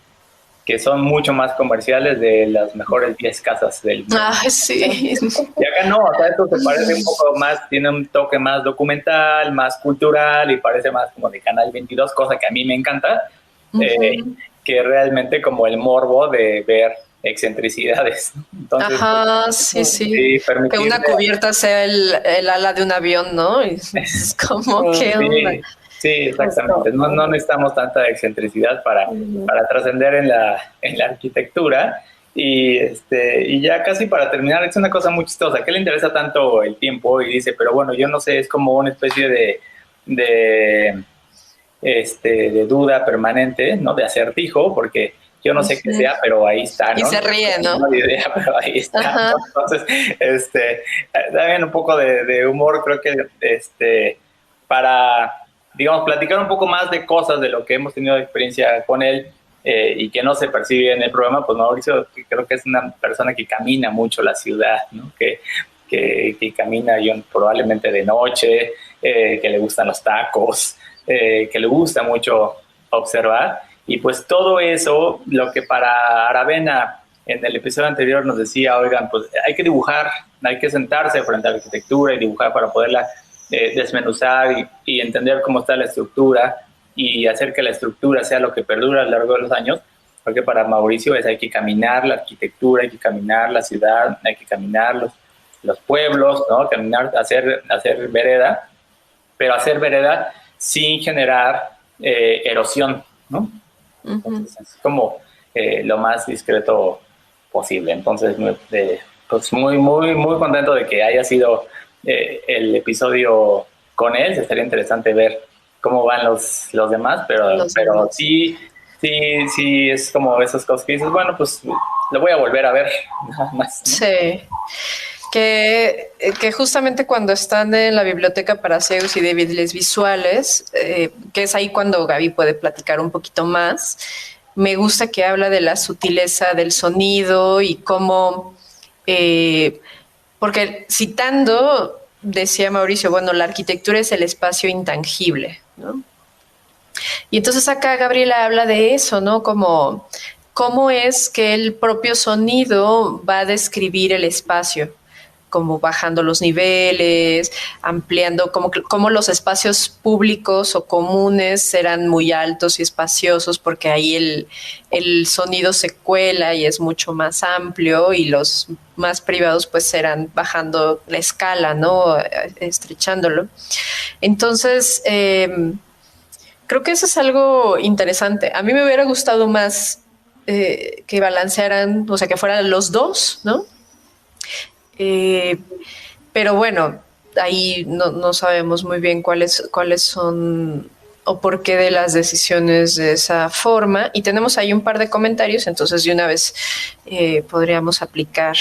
son mucho más comerciales, de las mejores 10 casas del mundo. Sí. Y acá no, o sea, esto se parece un poco más, tiene un toque más documental, más cultural, y parece más como de Canal 22, cosa que a mí me encanta, que realmente como el morbo de ver excentricidades. Entonces, sí. Que una cubierta sea el ala de un avión, ¿no? Es como que... Sí, exactamente. No necesitamos tanta excentricidad para trascender en la arquitectura. Y ya casi para terminar, es una cosa muy chistosa. ¿Qué le interesa tanto el tiempo? Y dice, pero bueno, yo no sé, es como una especie de duda permanente, ¿no? De acertijo, porque yo no sé qué sea, pero ahí está, ¿no? Y se ríe, ¿no? No hay idea, pero ahí está, ¿no? Entonces, también un poco de humor, creo que para, digamos, platicar un poco más de cosas de lo que hemos tenido de experiencia con él, y que no se percibe en el programa, pues Mauricio creo que es una persona que camina mucho la ciudad, ¿no? Que camina probablemente de noche, que le gustan los tacos, que le gusta mucho observar. Y pues todo eso, lo que para Aravena en el episodio anterior nos decía, oigan, pues hay que dibujar, hay que sentarse frente a la arquitectura y dibujar para poderla desmenuzar y entender cómo está la estructura y hacer que la estructura sea lo que perdura a lo largo de los años, porque para Mauricio hay que caminar la arquitectura, hay que caminar la ciudad, hay que caminar los pueblos, ¿no? Caminar, hacer vereda, pero hacer vereda sin generar erosión, ¿no? Entonces, es como lo más discreto posible. Entonces, pues muy, muy, muy contento de que haya sido el episodio con él. Estaría interesante ver cómo van los demás, pero sí es como esas cosas que dices, bueno, pues lo voy a volver a ver nada más, ¿no? Sí. Que justamente cuando están en la biblioteca para ciegos y débiles visuales, que es ahí cuando Gaby puede platicar un poquito más, me gusta que habla de la sutileza del sonido y cómo, porque citando, decía Mauricio, bueno, la arquitectura es el espacio intangible, ¿no? Y entonces acá Gabriela habla de eso, ¿no? Como cómo es que el propio sonido va a describir el espacio, como bajando los niveles, ampliando, como los espacios públicos o comunes eran muy altos y espaciosos porque ahí el sonido se cuela y es mucho más amplio, y los más privados pues eran bajando la escala, ¿no? Estrechándolo. Entonces, creo que eso es algo interesante. A mí me hubiera gustado más que balancearan, o sea, que fueran los dos, ¿no? Pero bueno, ahí no sabemos muy bien cuáles son o por qué de las decisiones de esa forma. Y tenemos ahí un par de comentarios, entonces de una vez podríamos aplicar.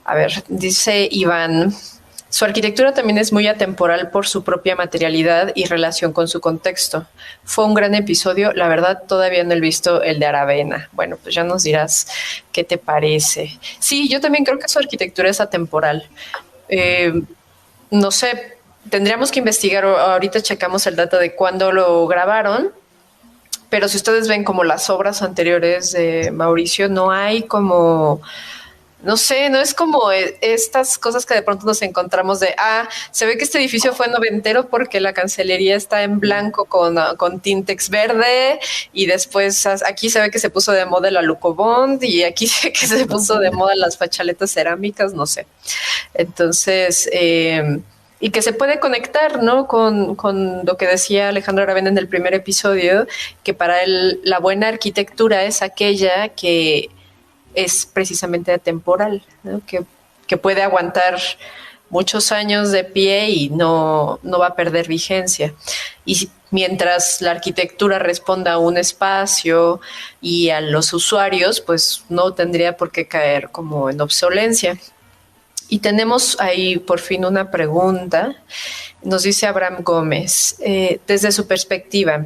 A ver, dice Iván: su arquitectura también es muy atemporal por su propia materialidad y relación con su contexto. Fue un gran episodio. La verdad, todavía no he visto el de Aravena. Bueno, pues ya nos dirás qué te parece. Sí, yo también creo que su arquitectura es atemporal. No sé, tendríamos que investigar. Ahorita checamos el dato de cuándo lo grabaron. Pero si ustedes ven como las obras anteriores de Mauricio, no hay como... No sé, no es como estas cosas que de pronto nos encontramos de, se ve que este edificio fue noventero porque la cancelería está en blanco con tintex verde, y después aquí se ve que se puso de moda el alucobond, y aquí se ve que se puso de moda las fachaletas cerámicas, no sé. Entonces, y que se puede conectar, ¿no? Con lo que decía Alejandro Aravena en el primer episodio, que para él la buena arquitectura es aquella que es precisamente atemporal, ¿no? Que puede aguantar muchos años de pie y no va a perder vigencia. Y mientras la arquitectura responda a un espacio y a los usuarios, pues no tendría por qué caer como en obsolencia. Y tenemos ahí por fin una pregunta. Nos dice Abraham Gómez, desde su perspectiva,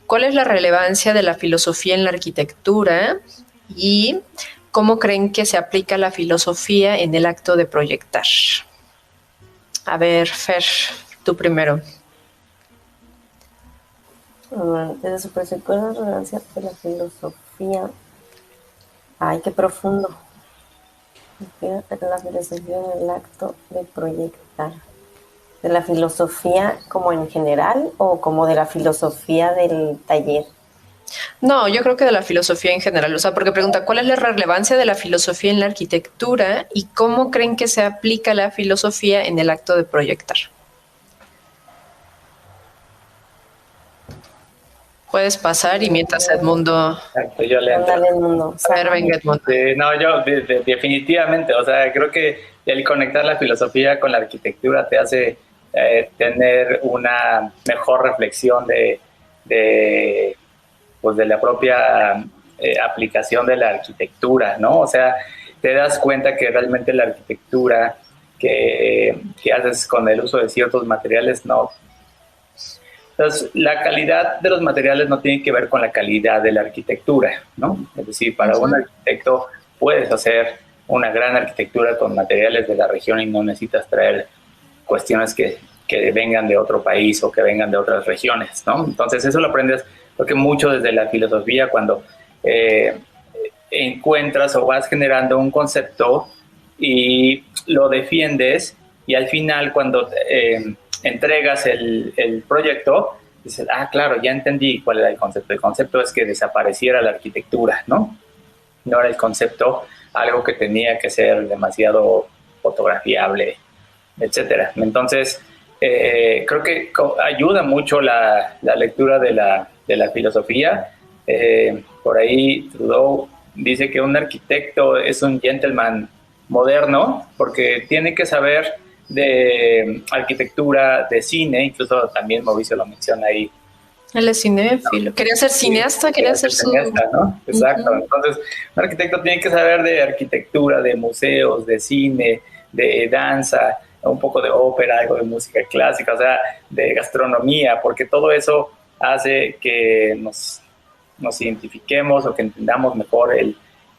¿cuál es la relevancia de la filosofía en la arquitectura? Y ¿cómo creen que se aplica la filosofía en el acto de proyectar? A ver, Fer, tú primero. Desde su perspectiva, la relevancia de la filosofía. Ay, qué profundo. La filosofía en el acto de proyectar. ¿De la filosofía como en general o como de la filosofía del taller? No, yo creo que de la filosofía en general, o sea, porque pregunta, ¿cuál es la relevancia de la filosofía en la arquitectura y cómo creen que se aplica la filosofía en el acto de proyectar? Puedes pasar y mientras Edmundo... Exacto, yo le entro. Edmundo. A ver, venga, Edmundo. No, yo definitivamente, o sea, creo que el conectar la filosofía con la arquitectura te hace tener una mejor reflexión de la propia aplicación de la arquitectura, ¿no? O sea, te das cuenta que realmente la arquitectura que haces con el uso de ciertos materiales, no. Entonces, la calidad de los materiales no tiene que ver con la calidad de la arquitectura, ¿no? Es decir, para un arquitecto puedes hacer una gran arquitectura con materiales de la región y no necesitas traer cuestiones que vengan de otro país o que vengan de otras regiones, ¿no? Entonces, eso lo aprendes, porque mucho desde la filosofía, cuando encuentras o vas generando un concepto y lo defiendes, y al final cuando entregas el proyecto, dices, claro, ya entendí cuál era el concepto. El concepto es que desapareciera la arquitectura, ¿no? No era el concepto algo que tenía que ser demasiado fotografiable, etcétera. Entonces, creo que ayuda mucho la lectura de la filosofía. Por ahí Trudeau dice que un arquitecto es un gentleman moderno porque tiene que saber de arquitectura, de cine, incluso también Mauricio lo menciona ahí. Él es cinéfilo. Quería ser cineasta, quería ser cineasta, ¿no? Exacto. Entonces, un arquitecto tiene que saber de arquitectura, de museos, de cine, de danza, un poco de ópera, algo de música clásica, o sea, de gastronomía, porque todo eso hace que nos identifiquemos o que entendamos mejor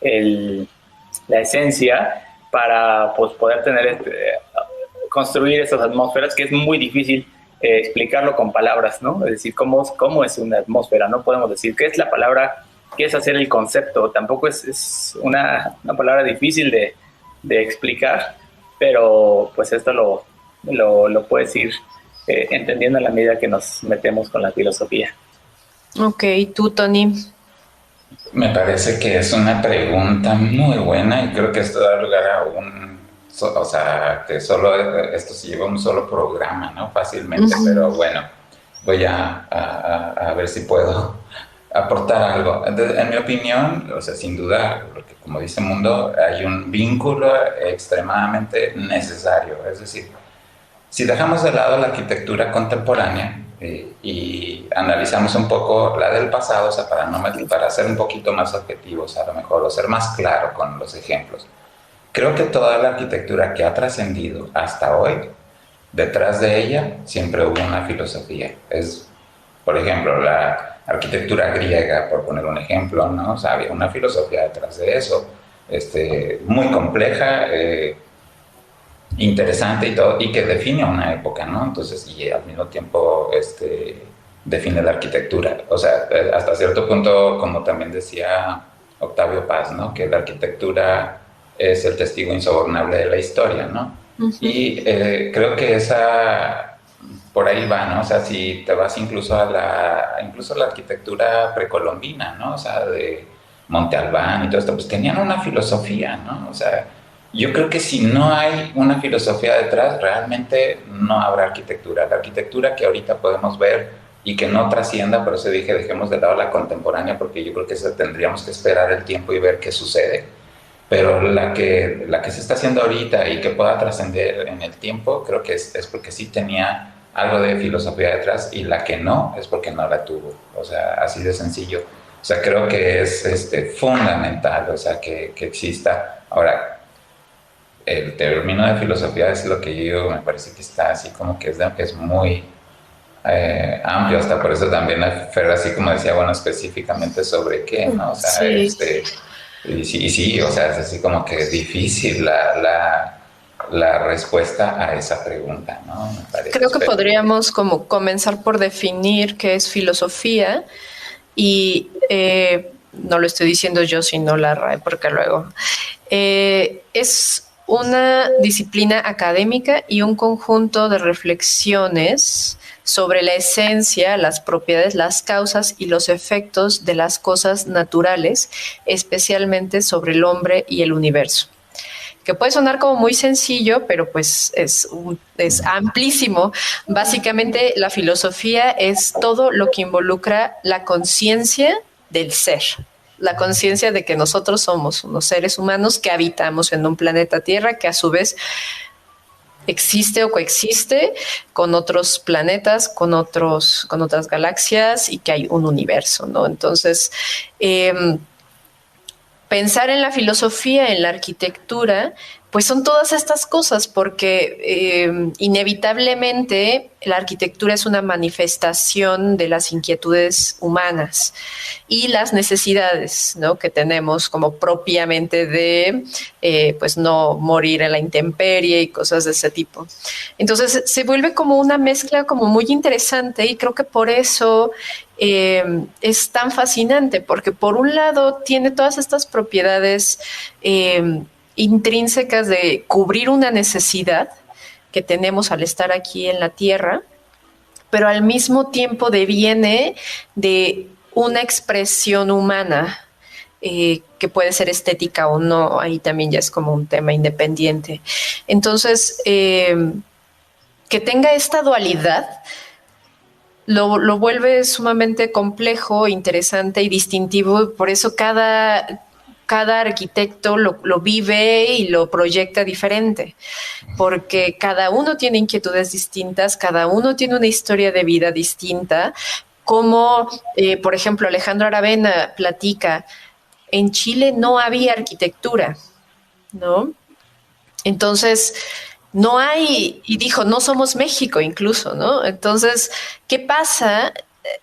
la esencia para pues, poder tener construir esas atmósferas, que es muy difícil explicarlo con palabras, ¿no? Es decir, ¿cómo es una atmósfera? No podemos decir qué es la palabra, qué es hacer el concepto. Tampoco es una palabra difícil de explicar, pero pues esto lo puedes ir entendiendo a la medida que nos metemos con la filosofía. Ok, tú, Tony. Me parece que es una pregunta muy buena y creo que esto da lugar a o sea, que esto se lleva un solo programa, ¿no? Fácilmente, pero bueno, voy a ver si puedo aportar algo. En mi opinión, o sea, sin duda, porque como dice Mundo, hay un vínculo extremadamente necesario. Es decir, si dejamos de lado la arquitectura contemporánea y analizamos un poco la del pasado, o sea, para ser un poquito más objetivos a lo mejor, o ser más claro con los ejemplos, creo que toda la arquitectura que ha trascendido hasta hoy, detrás de ella siempre hubo una filosofía. Por ejemplo, la arquitectura griega, por poner un ejemplo, ¿no? O sea, había una filosofía detrás de eso, muy compleja, interesante y todo, y que define una época, ¿no? Entonces, y al mismo tiempo define la arquitectura. O sea, hasta cierto punto, como también decía Octavio Paz, ¿no? Que la arquitectura es el testigo insobornable de la historia, ¿no? Y creo que por ahí va, ¿no? O sea, si te vas incluso a la arquitectura precolombina, ¿no? O sea, de Monte Albán y todo esto, pues tenían una filosofía, ¿no? O sea, yo creo que si no hay una filosofía detrás, realmente no habrá arquitectura. La arquitectura que ahorita podemos ver y que no trascienda, por eso dije, dejemos de lado la contemporánea, porque yo creo que tendríamos que esperar el tiempo y ver qué sucede. Pero la que se está haciendo ahorita y que pueda trascender en el tiempo, creo que es porque sí tenía algo de filosofía detrás, y la que no es porque no la tuvo. O sea, así de sencillo. O sea, creo que es fundamental, o sea, que exista. Ahora, el término de filosofía es lo que yo me parece que está así como que es muy amplio, hasta por eso también Fer así como decía, bueno, específicamente sobre qué, ¿no? O sea, Sí. y sí, o sea, es así como que es difícil la respuesta a esa pregunta, ¿no? Me parece. Creo que podríamos como comenzar por definir qué es filosofía y no lo estoy diciendo yo, sino la RAE, porque luego es una disciplina académica y un conjunto de reflexiones sobre la esencia, las propiedades, las causas y los efectos de las cosas naturales, especialmente sobre el hombre y el universo. Que puede sonar como muy sencillo, pero pues es amplísimo. Básicamente, la filosofía es todo lo que involucra la conciencia del ser, la conciencia de que nosotros somos unos seres humanos que habitamos en un planeta Tierra que a su vez existe o coexiste con otros planetas, con otras galaxias, y que hay un universo, ¿no? Entonces, pensar en la filosofía, en la arquitectura, pues son todas estas cosas, porque inevitablemente la arquitectura es una manifestación de las inquietudes humanas y las necesidades, ¿no?, que tenemos como propiamente de pues no morir en la intemperie y cosas de ese tipo. Entonces se vuelve como una mezcla como muy interesante, y creo que por eso es tan fascinante, porque por un lado tiene todas estas propiedades intrínsecas de cubrir una necesidad que tenemos al estar aquí en la Tierra, pero al mismo tiempo deviene de una expresión humana que puede ser estética o no. Ahí también ya es como un tema independiente. Entonces, que tenga esta dualidad lo vuelve sumamente complejo, interesante y distintivo. Por eso cada arquitecto lo vive y lo proyecta diferente, porque cada uno tiene inquietudes distintas, cada uno tiene una historia de vida distinta. Como, por ejemplo, Alejandro Aravena platica, en Chile no había arquitectura, ¿no? Entonces, no hay, y dijo, no somos México incluso, ¿no? Entonces, ¿qué pasa?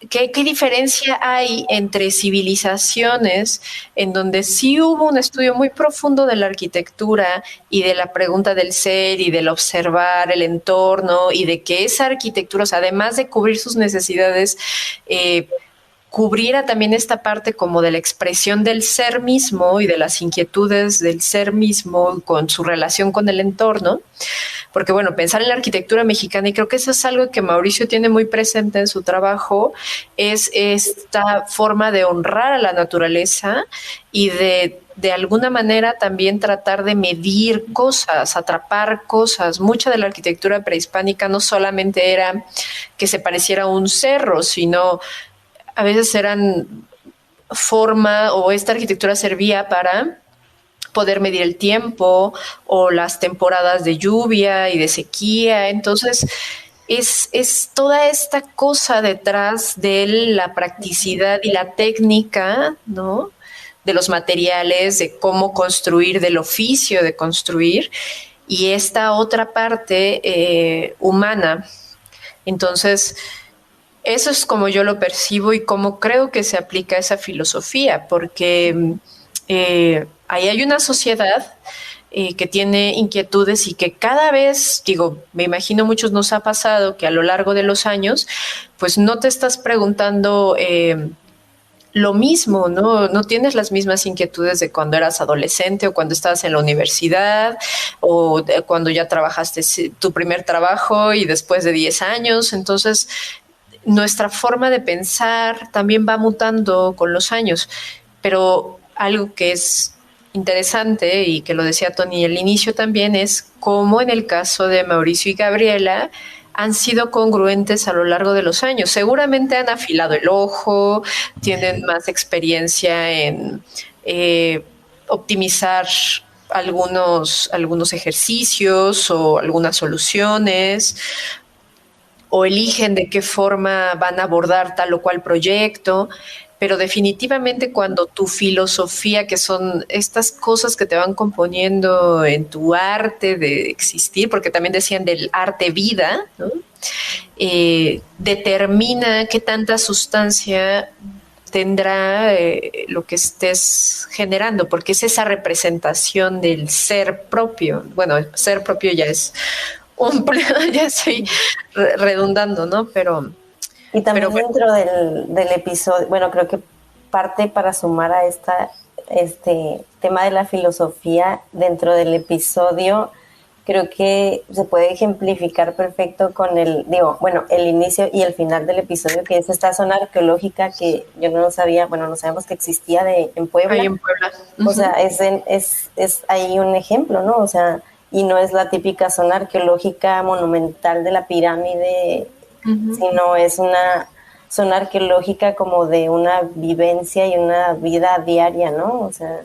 ¿Qué diferencia hay entre civilizaciones en donde sí hubo un estudio muy profundo de la arquitectura y de la pregunta del ser y del observar el entorno, y de que esa arquitectura, o sea, además de cubrir sus necesidades, cubriera también esta parte como de la expresión del ser mismo y de las inquietudes del ser mismo con su relación con el entorno. Porque bueno, pensar en la arquitectura mexicana, y creo que eso es algo que Mauricio tiene muy presente en su trabajo, es esta forma de honrar a la naturaleza y de alguna manera también tratar de medir cosas, atrapar cosas. Mucha de la arquitectura prehispánica no solamente era que se pareciera a un cerro, sino a veces eran forma, o esta arquitectura servía para poder medir el tiempo o las temporadas de lluvia y de sequía. Entonces, es toda esta cosa detrás de la practicidad y la técnica, ¿no? De los materiales, de cómo construir, del oficio de construir, y esta otra parte humana. Entonces, eso es como yo lo percibo y cómo creo que se aplica esa filosofía, porque ahí hay una sociedad que tiene inquietudes y que cada vez, digo, me imagino muchos nos ha pasado que a lo largo de los años, pues no te estás preguntando lo mismo, ¿no? No tienes las mismas inquietudes de cuando eras adolescente o cuando estabas en la universidad o cuando ya trabajaste tu primer trabajo y después de 10 años. Entonces, nuestra forma de pensar también va mutando con los años, pero algo que es interesante y que lo decía Tony al inicio también es cómo en el caso de Mauricio y Gabriela han sido congruentes a lo largo de los años. Seguramente han afilado el ojo, tienen más experiencia en optimizar algunos ejercicios o algunas soluciones, o eligen de qué forma van a abordar tal o cual proyecto, pero definitivamente cuando tu filosofía, que son estas cosas que te van componiendo en tu arte de existir, porque también decían del arte vida, ¿no? Determina qué tanta sustancia tendrá lo que estés generando, porque es esa representación del ser propio. Bueno, el ser propio ya es ya estoy redundando, ¿no? Y también dentro del episodio, bueno, creo que parte para sumar a este tema de la filosofía dentro del episodio, creo que se puede ejemplificar perfecto con el inicio y el final del episodio, que es esta zona arqueológica que yo no sabía, bueno, no sabemos que existía en Puebla. Ahí en Puebla. O sea, es ahí un ejemplo, ¿no? O sea, y no es la típica zona arqueológica monumental de la pirámide, sino es una zona arqueológica como de una vivencia y una vida diaria, ¿no? O sea.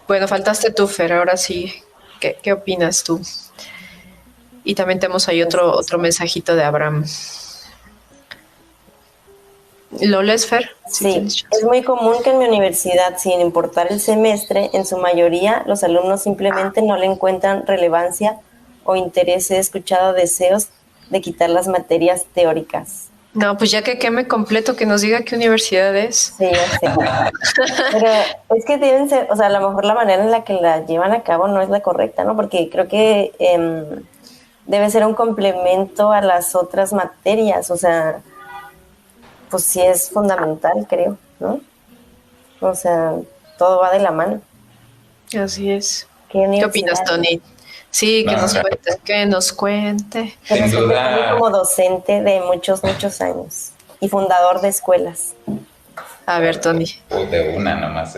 Bueno, faltaste tú, Fer, ahora sí. ¿Qué opinas tú? Y también tenemos ahí otro mensajito de Abraham. ¿Lo lees, Fer? Sí, es muy común que en mi universidad, sin importar el semestre, en su mayoría los alumnos simplemente no le encuentran relevancia o interés. He escuchado deseos de quitar las materias teóricas. No, pues ya que queme completo, que nos diga qué universidad es. Sí, ya sé. Pero es que deben ser, o sea, a lo mejor la manera en la que la llevan a cabo no es la correcta, ¿no? Porque creo que debe ser un complemento a las otras materias, o sea, pues sí es fundamental, creo, ¿no? O sea, todo va de la mano. Así es. ¿Qué opinas, Tony? Sí, que nos cuente. Sin duda. Como docente de muchos años y fundador de escuelas. A ver, Tony. De una nomás,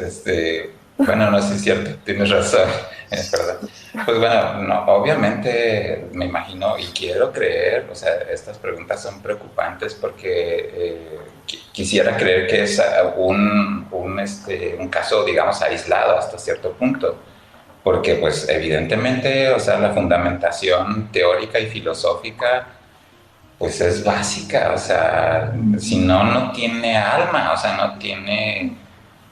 bueno, no, sí es cierto, tienes razón, es verdad. Pues bueno, no, obviamente me imagino y quiero creer, o sea, estas preguntas son preocupantes porque quisiera creer que es un caso, digamos, aislado hasta cierto punto. Porque, pues, evidentemente, o sea, la fundamentación teórica y filosófica, pues, es básica. O sea, si no tiene alma, o sea, no tiene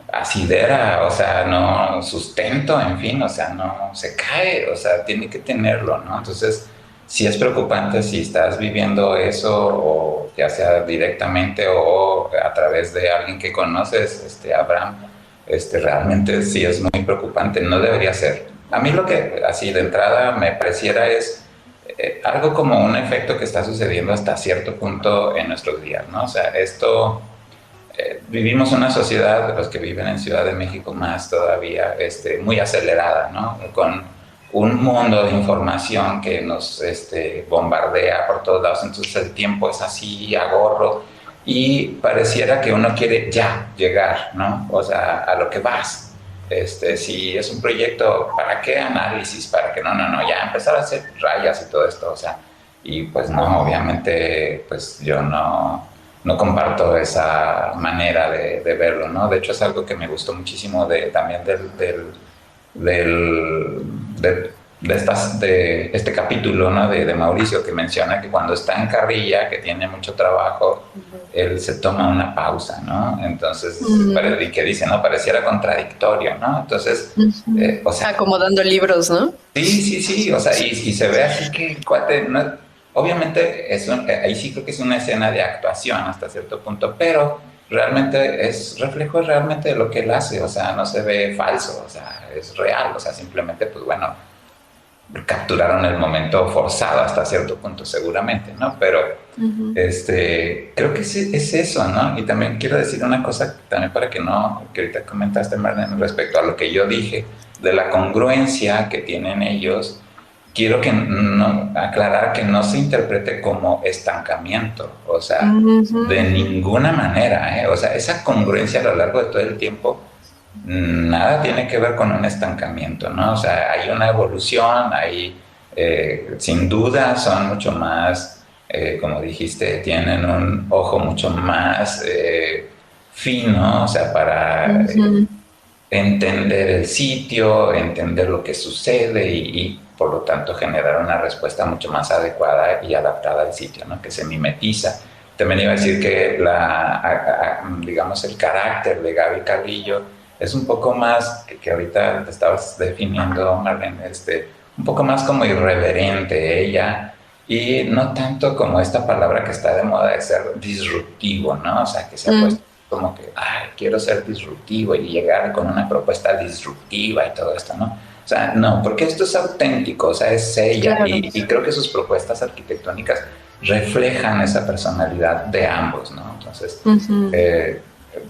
asidera, o sea, no sustento, en fin, o sea, no se cae, o sea, tiene que tenerlo, ¿no? Entonces, sí es preocupante si estás viviendo eso, o ya sea directamente o a través de alguien que conoces, Abraham. Realmente sí es muy preocupante, no debería ser. A mí lo que así de entrada me pareciera es algo como un efecto que está sucediendo hasta cierto punto en nuestros días, ¿no? O sea, vivimos una sociedad, los que viven en Ciudad de México más todavía, muy acelerada, ¿no? Con un mundo de información que nos bombardea por todos lados, entonces el tiempo es así a gorro y pareciera que uno quiere ya llegar, ¿no? O sea, a lo que vas. Si es un proyecto, ¿para qué análisis? ¿Para qué? No, ya empezar a hacer rayas y todo esto, o sea, y pues no, obviamente, pues yo no comparto esa manera de verlo, ¿no? De hecho, es algo que me gustó muchísimo también de este capítulo, ¿no? de Mauricio, que menciona que cuando está en carrilla, que tiene mucho trabajo, él se toma una pausa, ¿no? Entonces, y que dice, ¿no? Pareciera contradictorio, ¿no? Entonces, o sea... Acomodando libros, ¿no? Sí, o sea, y se ve así que el cuate, ¿no? Obviamente, ahí sí creo que es una escena de actuación hasta cierto punto, pero realmente es reflejo realmente de lo que él hace, o sea, no se ve falso, o sea, es real, o sea, simplemente, pues bueno, capturaron el momento forzado hasta cierto punto seguramente, ¿no? Pero creo que es eso, ¿no? Y también quiero decir una cosa también para que ahorita comentaste, Marlene, respecto a lo que yo dije, de la congruencia que tienen ellos. Quiero aclarar que no se interprete como estancamiento, o sea, de ninguna manera, ¿eh? O sea, esa congruencia a lo largo de todo el tiempo, nada tiene que ver con un estancamiento, ¿no? O sea, hay una evolución, sin duda son mucho más, como dijiste, tienen un ojo mucho más fino, o sea, para entender el sitio, entender lo que sucede y por lo tanto generar una respuesta mucho más adecuada y adaptada al sitio, ¿no? Que se mimetiza. También iba a decir que digamos, el carácter de Gaby Carrillo es un poco más, que ahorita te estabas definiendo, Marlene, un poco más como irreverente ella, y no tanto como esta palabra que está de moda de ser disruptivo, ¿no? O sea, que se ha puesto como que, quiero ser disruptivo y llegar con una propuesta disruptiva y todo esto, ¿no? O sea, no, porque esto es auténtico, o sea, es ella, claro. y creo que sus propuestas arquitectónicas reflejan esa personalidad de ambos, ¿no? Entonces,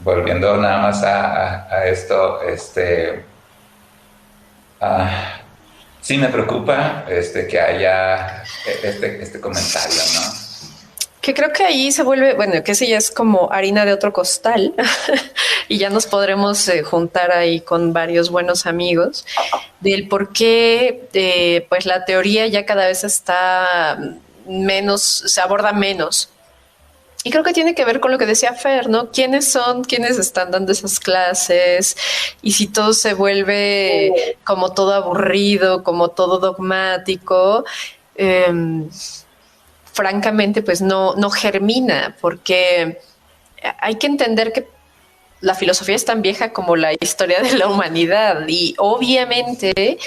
volviendo nada más a esto, sí me preocupa que haya este comentario, ¿no? Que creo que ahí se vuelve, bueno, que ese ya es como harina de otro costal y ya nos podremos juntar ahí con varios buenos amigos del por qué pues la teoría ya cada vez está menos, se aborda menos. Y creo que tiene que ver con lo que decía Fer, ¿no? ¿Quiénes son quienes están dando esas clases? Y si todo se vuelve como todo aburrido, como todo dogmático, francamente, pues no germina, porque hay que entender que la filosofía es tan vieja como la historia de la humanidad y obviamente,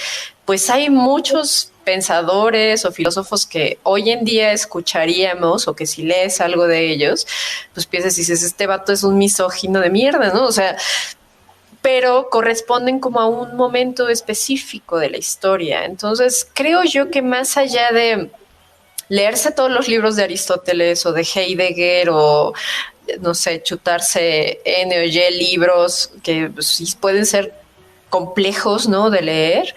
pues hay muchos pensadores o filósofos que hoy en día escucharíamos o que si lees algo de ellos, pues piensas y dices, este vato es un misógino de mierda, ¿no? O sea, pero corresponden como a un momento específico de la historia. Entonces, creo yo que más allá de leerse todos los libros de Aristóteles o de Heidegger o, no sé, chutarse N o Y libros que pues, sí pueden ser complejos, ¿no?, de leer,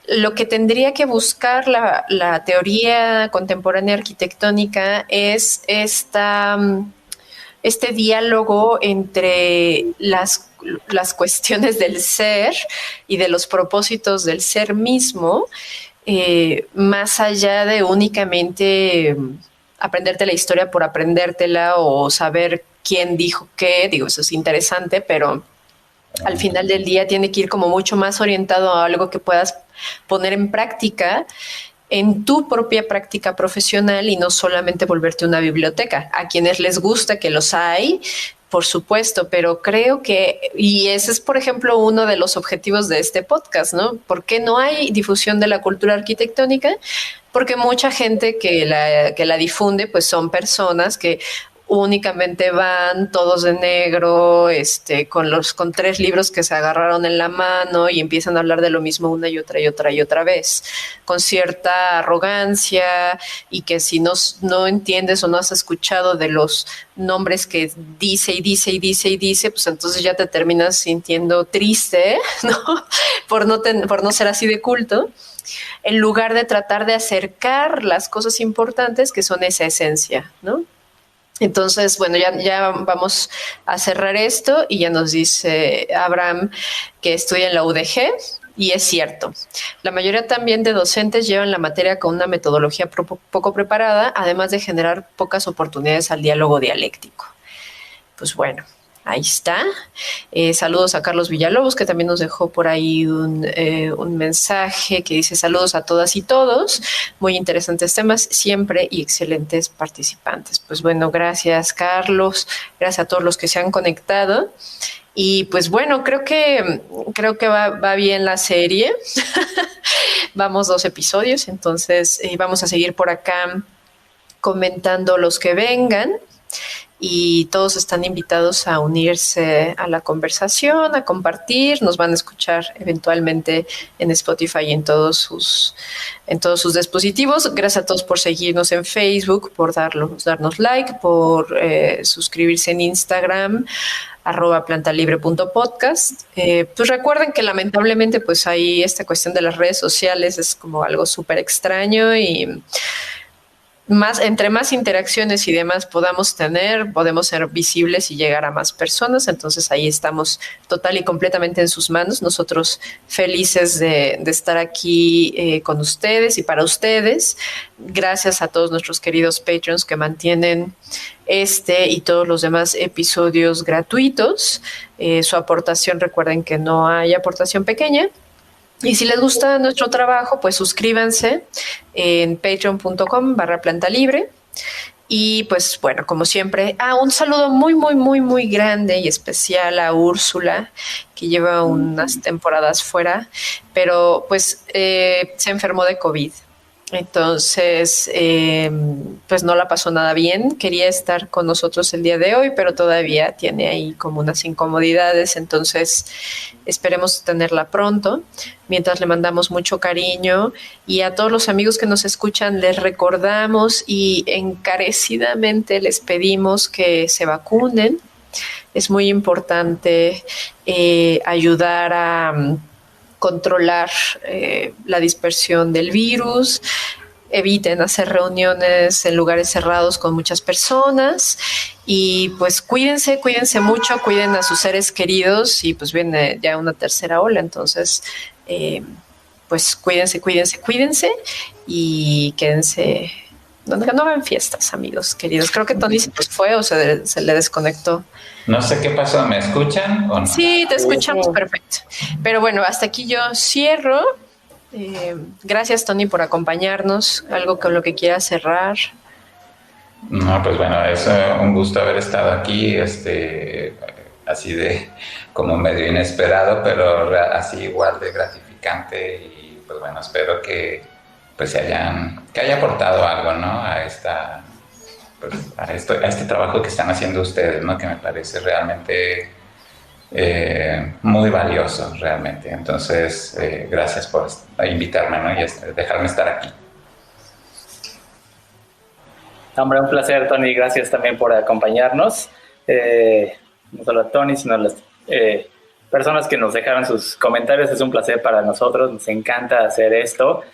lo que tendría que buscar la teoría contemporánea arquitectónica es este diálogo entre las cuestiones del ser y de los propósitos del ser mismo, más allá de únicamente aprenderte la historia por aprendértela o saber quién dijo qué. Digo, eso es interesante, pero al final del día tiene que ir como mucho más orientado a algo que puedas poner en práctica en tu propia práctica profesional y no solamente volverte una biblioteca. A quienes les gusta, que los hay, por supuesto, pero creo que, y ese es, por ejemplo, uno de los objetivos de este podcast, ¿no? ¿Por qué no hay difusión de la cultura arquitectónica? Porque mucha gente que la difunde, pues son personas que únicamente van todos de negro, con 3 libros que se agarraron en la mano y empiezan a hablar de lo mismo una y otra vez, con cierta arrogancia, y que si no entiendes o no has escuchado de los nombres que dice, pues entonces ya te terminas sintiendo triste, ¿no? por no ser así de culto, en lugar de tratar de acercar las cosas importantes que son esa esencia, ¿no? Entonces, bueno, ya vamos a cerrar esto, y ya nos dice Abraham que estudia en la UDG, y es cierto. La mayoría también de docentes llevan la materia con una metodología poco preparada, además de generar pocas oportunidades al diálogo dialéctico. Pues bueno, ahí está. Saludos a Carlos Villalobos, que también nos dejó por ahí un mensaje que dice: saludos a todas y todos, muy interesantes temas siempre y excelentes participantes. Pues bueno, gracias Carlos, gracias a todos los que se han conectado. Y pues bueno, creo que va bien la serie. Vamos 2 episodios, entonces vamos a seguir por acá comentando los que vengan. Y todos están invitados a unirse a la conversación, a compartir. Nos van a escuchar eventualmente en Spotify y en todos sus dispositivos. Gracias a todos por seguirnos en Facebook, por darnos like, por suscribirse en Instagram, @plantalibre.podcast. Pues recuerden que lamentablemente pues ahí esta cuestión de las redes sociales es como algo súper extraño, y entre más interacciones y demás podamos tener, podemos ser visibles y llegar a más personas. Entonces ahí estamos total y completamente en sus manos. Nosotros felices de estar aquí con ustedes y para ustedes. Gracias a todos nuestros queridos Patreons que mantienen y todos los demás episodios gratuitos. Su aportación, recuerden que no hay aportación pequeña. Y si les gusta nuestro trabajo, pues suscríbanse en patreon.com/plantalibre. Y pues bueno, como siempre, un saludo muy, muy, muy, muy grande y especial a Úrsula, que lleva unas temporadas fuera, pero pues se enfermó de COVID. Entonces, pues no la pasó nada bien. Quería estar con nosotros el día de hoy, pero todavía tiene ahí como unas incomodidades. Entonces, esperemos tenerla pronto. Mientras le mandamos mucho cariño, y a todos los amigos que nos escuchan les recordamos y encarecidamente les pedimos que se vacunen. Es muy importante ayudar a controlar la dispersión del virus. Eviten hacer reuniones en lugares cerrados con muchas personas, y pues cuídense mucho, cuiden a sus seres queridos, y pues viene ya una tercera ola. Entonces pues cuídense y quédense. No hagan fiestas, amigos queridos. Creo que Tony se fue o se le desconectó. No sé qué pasó, ¿me escuchan o no? Sí, te escuchamos perfecto. Pero bueno, hasta aquí yo cierro. Gracias, Tony, por acompañarnos. ¿Algo con lo que quieras cerrar? No, pues bueno, es un gusto haber estado aquí, así de como medio inesperado, pero así igual de gratificante. Y pues bueno, espero que pues que haya aportado algo, ¿no? A este trabajo que están haciendo ustedes, ¿no? Que me parece realmente muy valioso, realmente. Entonces, gracias por invitarme, ¿no? Y dejarme estar aquí. Hombre, un placer, Tony. Gracias también por acompañarnos. No solo a Tony, sino a las personas que nos dejaron sus comentarios. Es un placer para nosotros. Nos encanta hacer esto.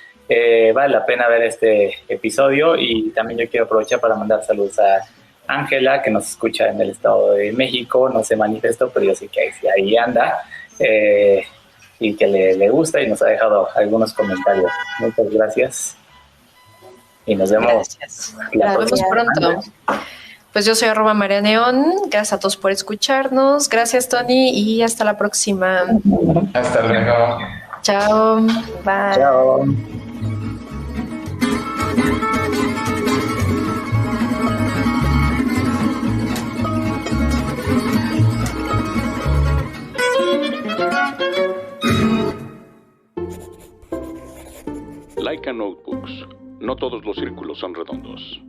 Vale la pena ver este episodio, y también yo quiero aprovechar para mandar saludos a Ángela, que nos escucha en el Estado de México. No se manifestó, pero yo sé que ahí anda, y que le gusta, y nos ha dejado algunos comentarios. Muchas gracias y nos vemos. Nos vemos pronto. Pues yo soy @MariaNeón. Gracias a todos por escucharnos. Gracias, Tony, y hasta la próxima. Hasta luego. Chao. Bye. Chao. Laika Notebooks. No todos los círculos son redondos.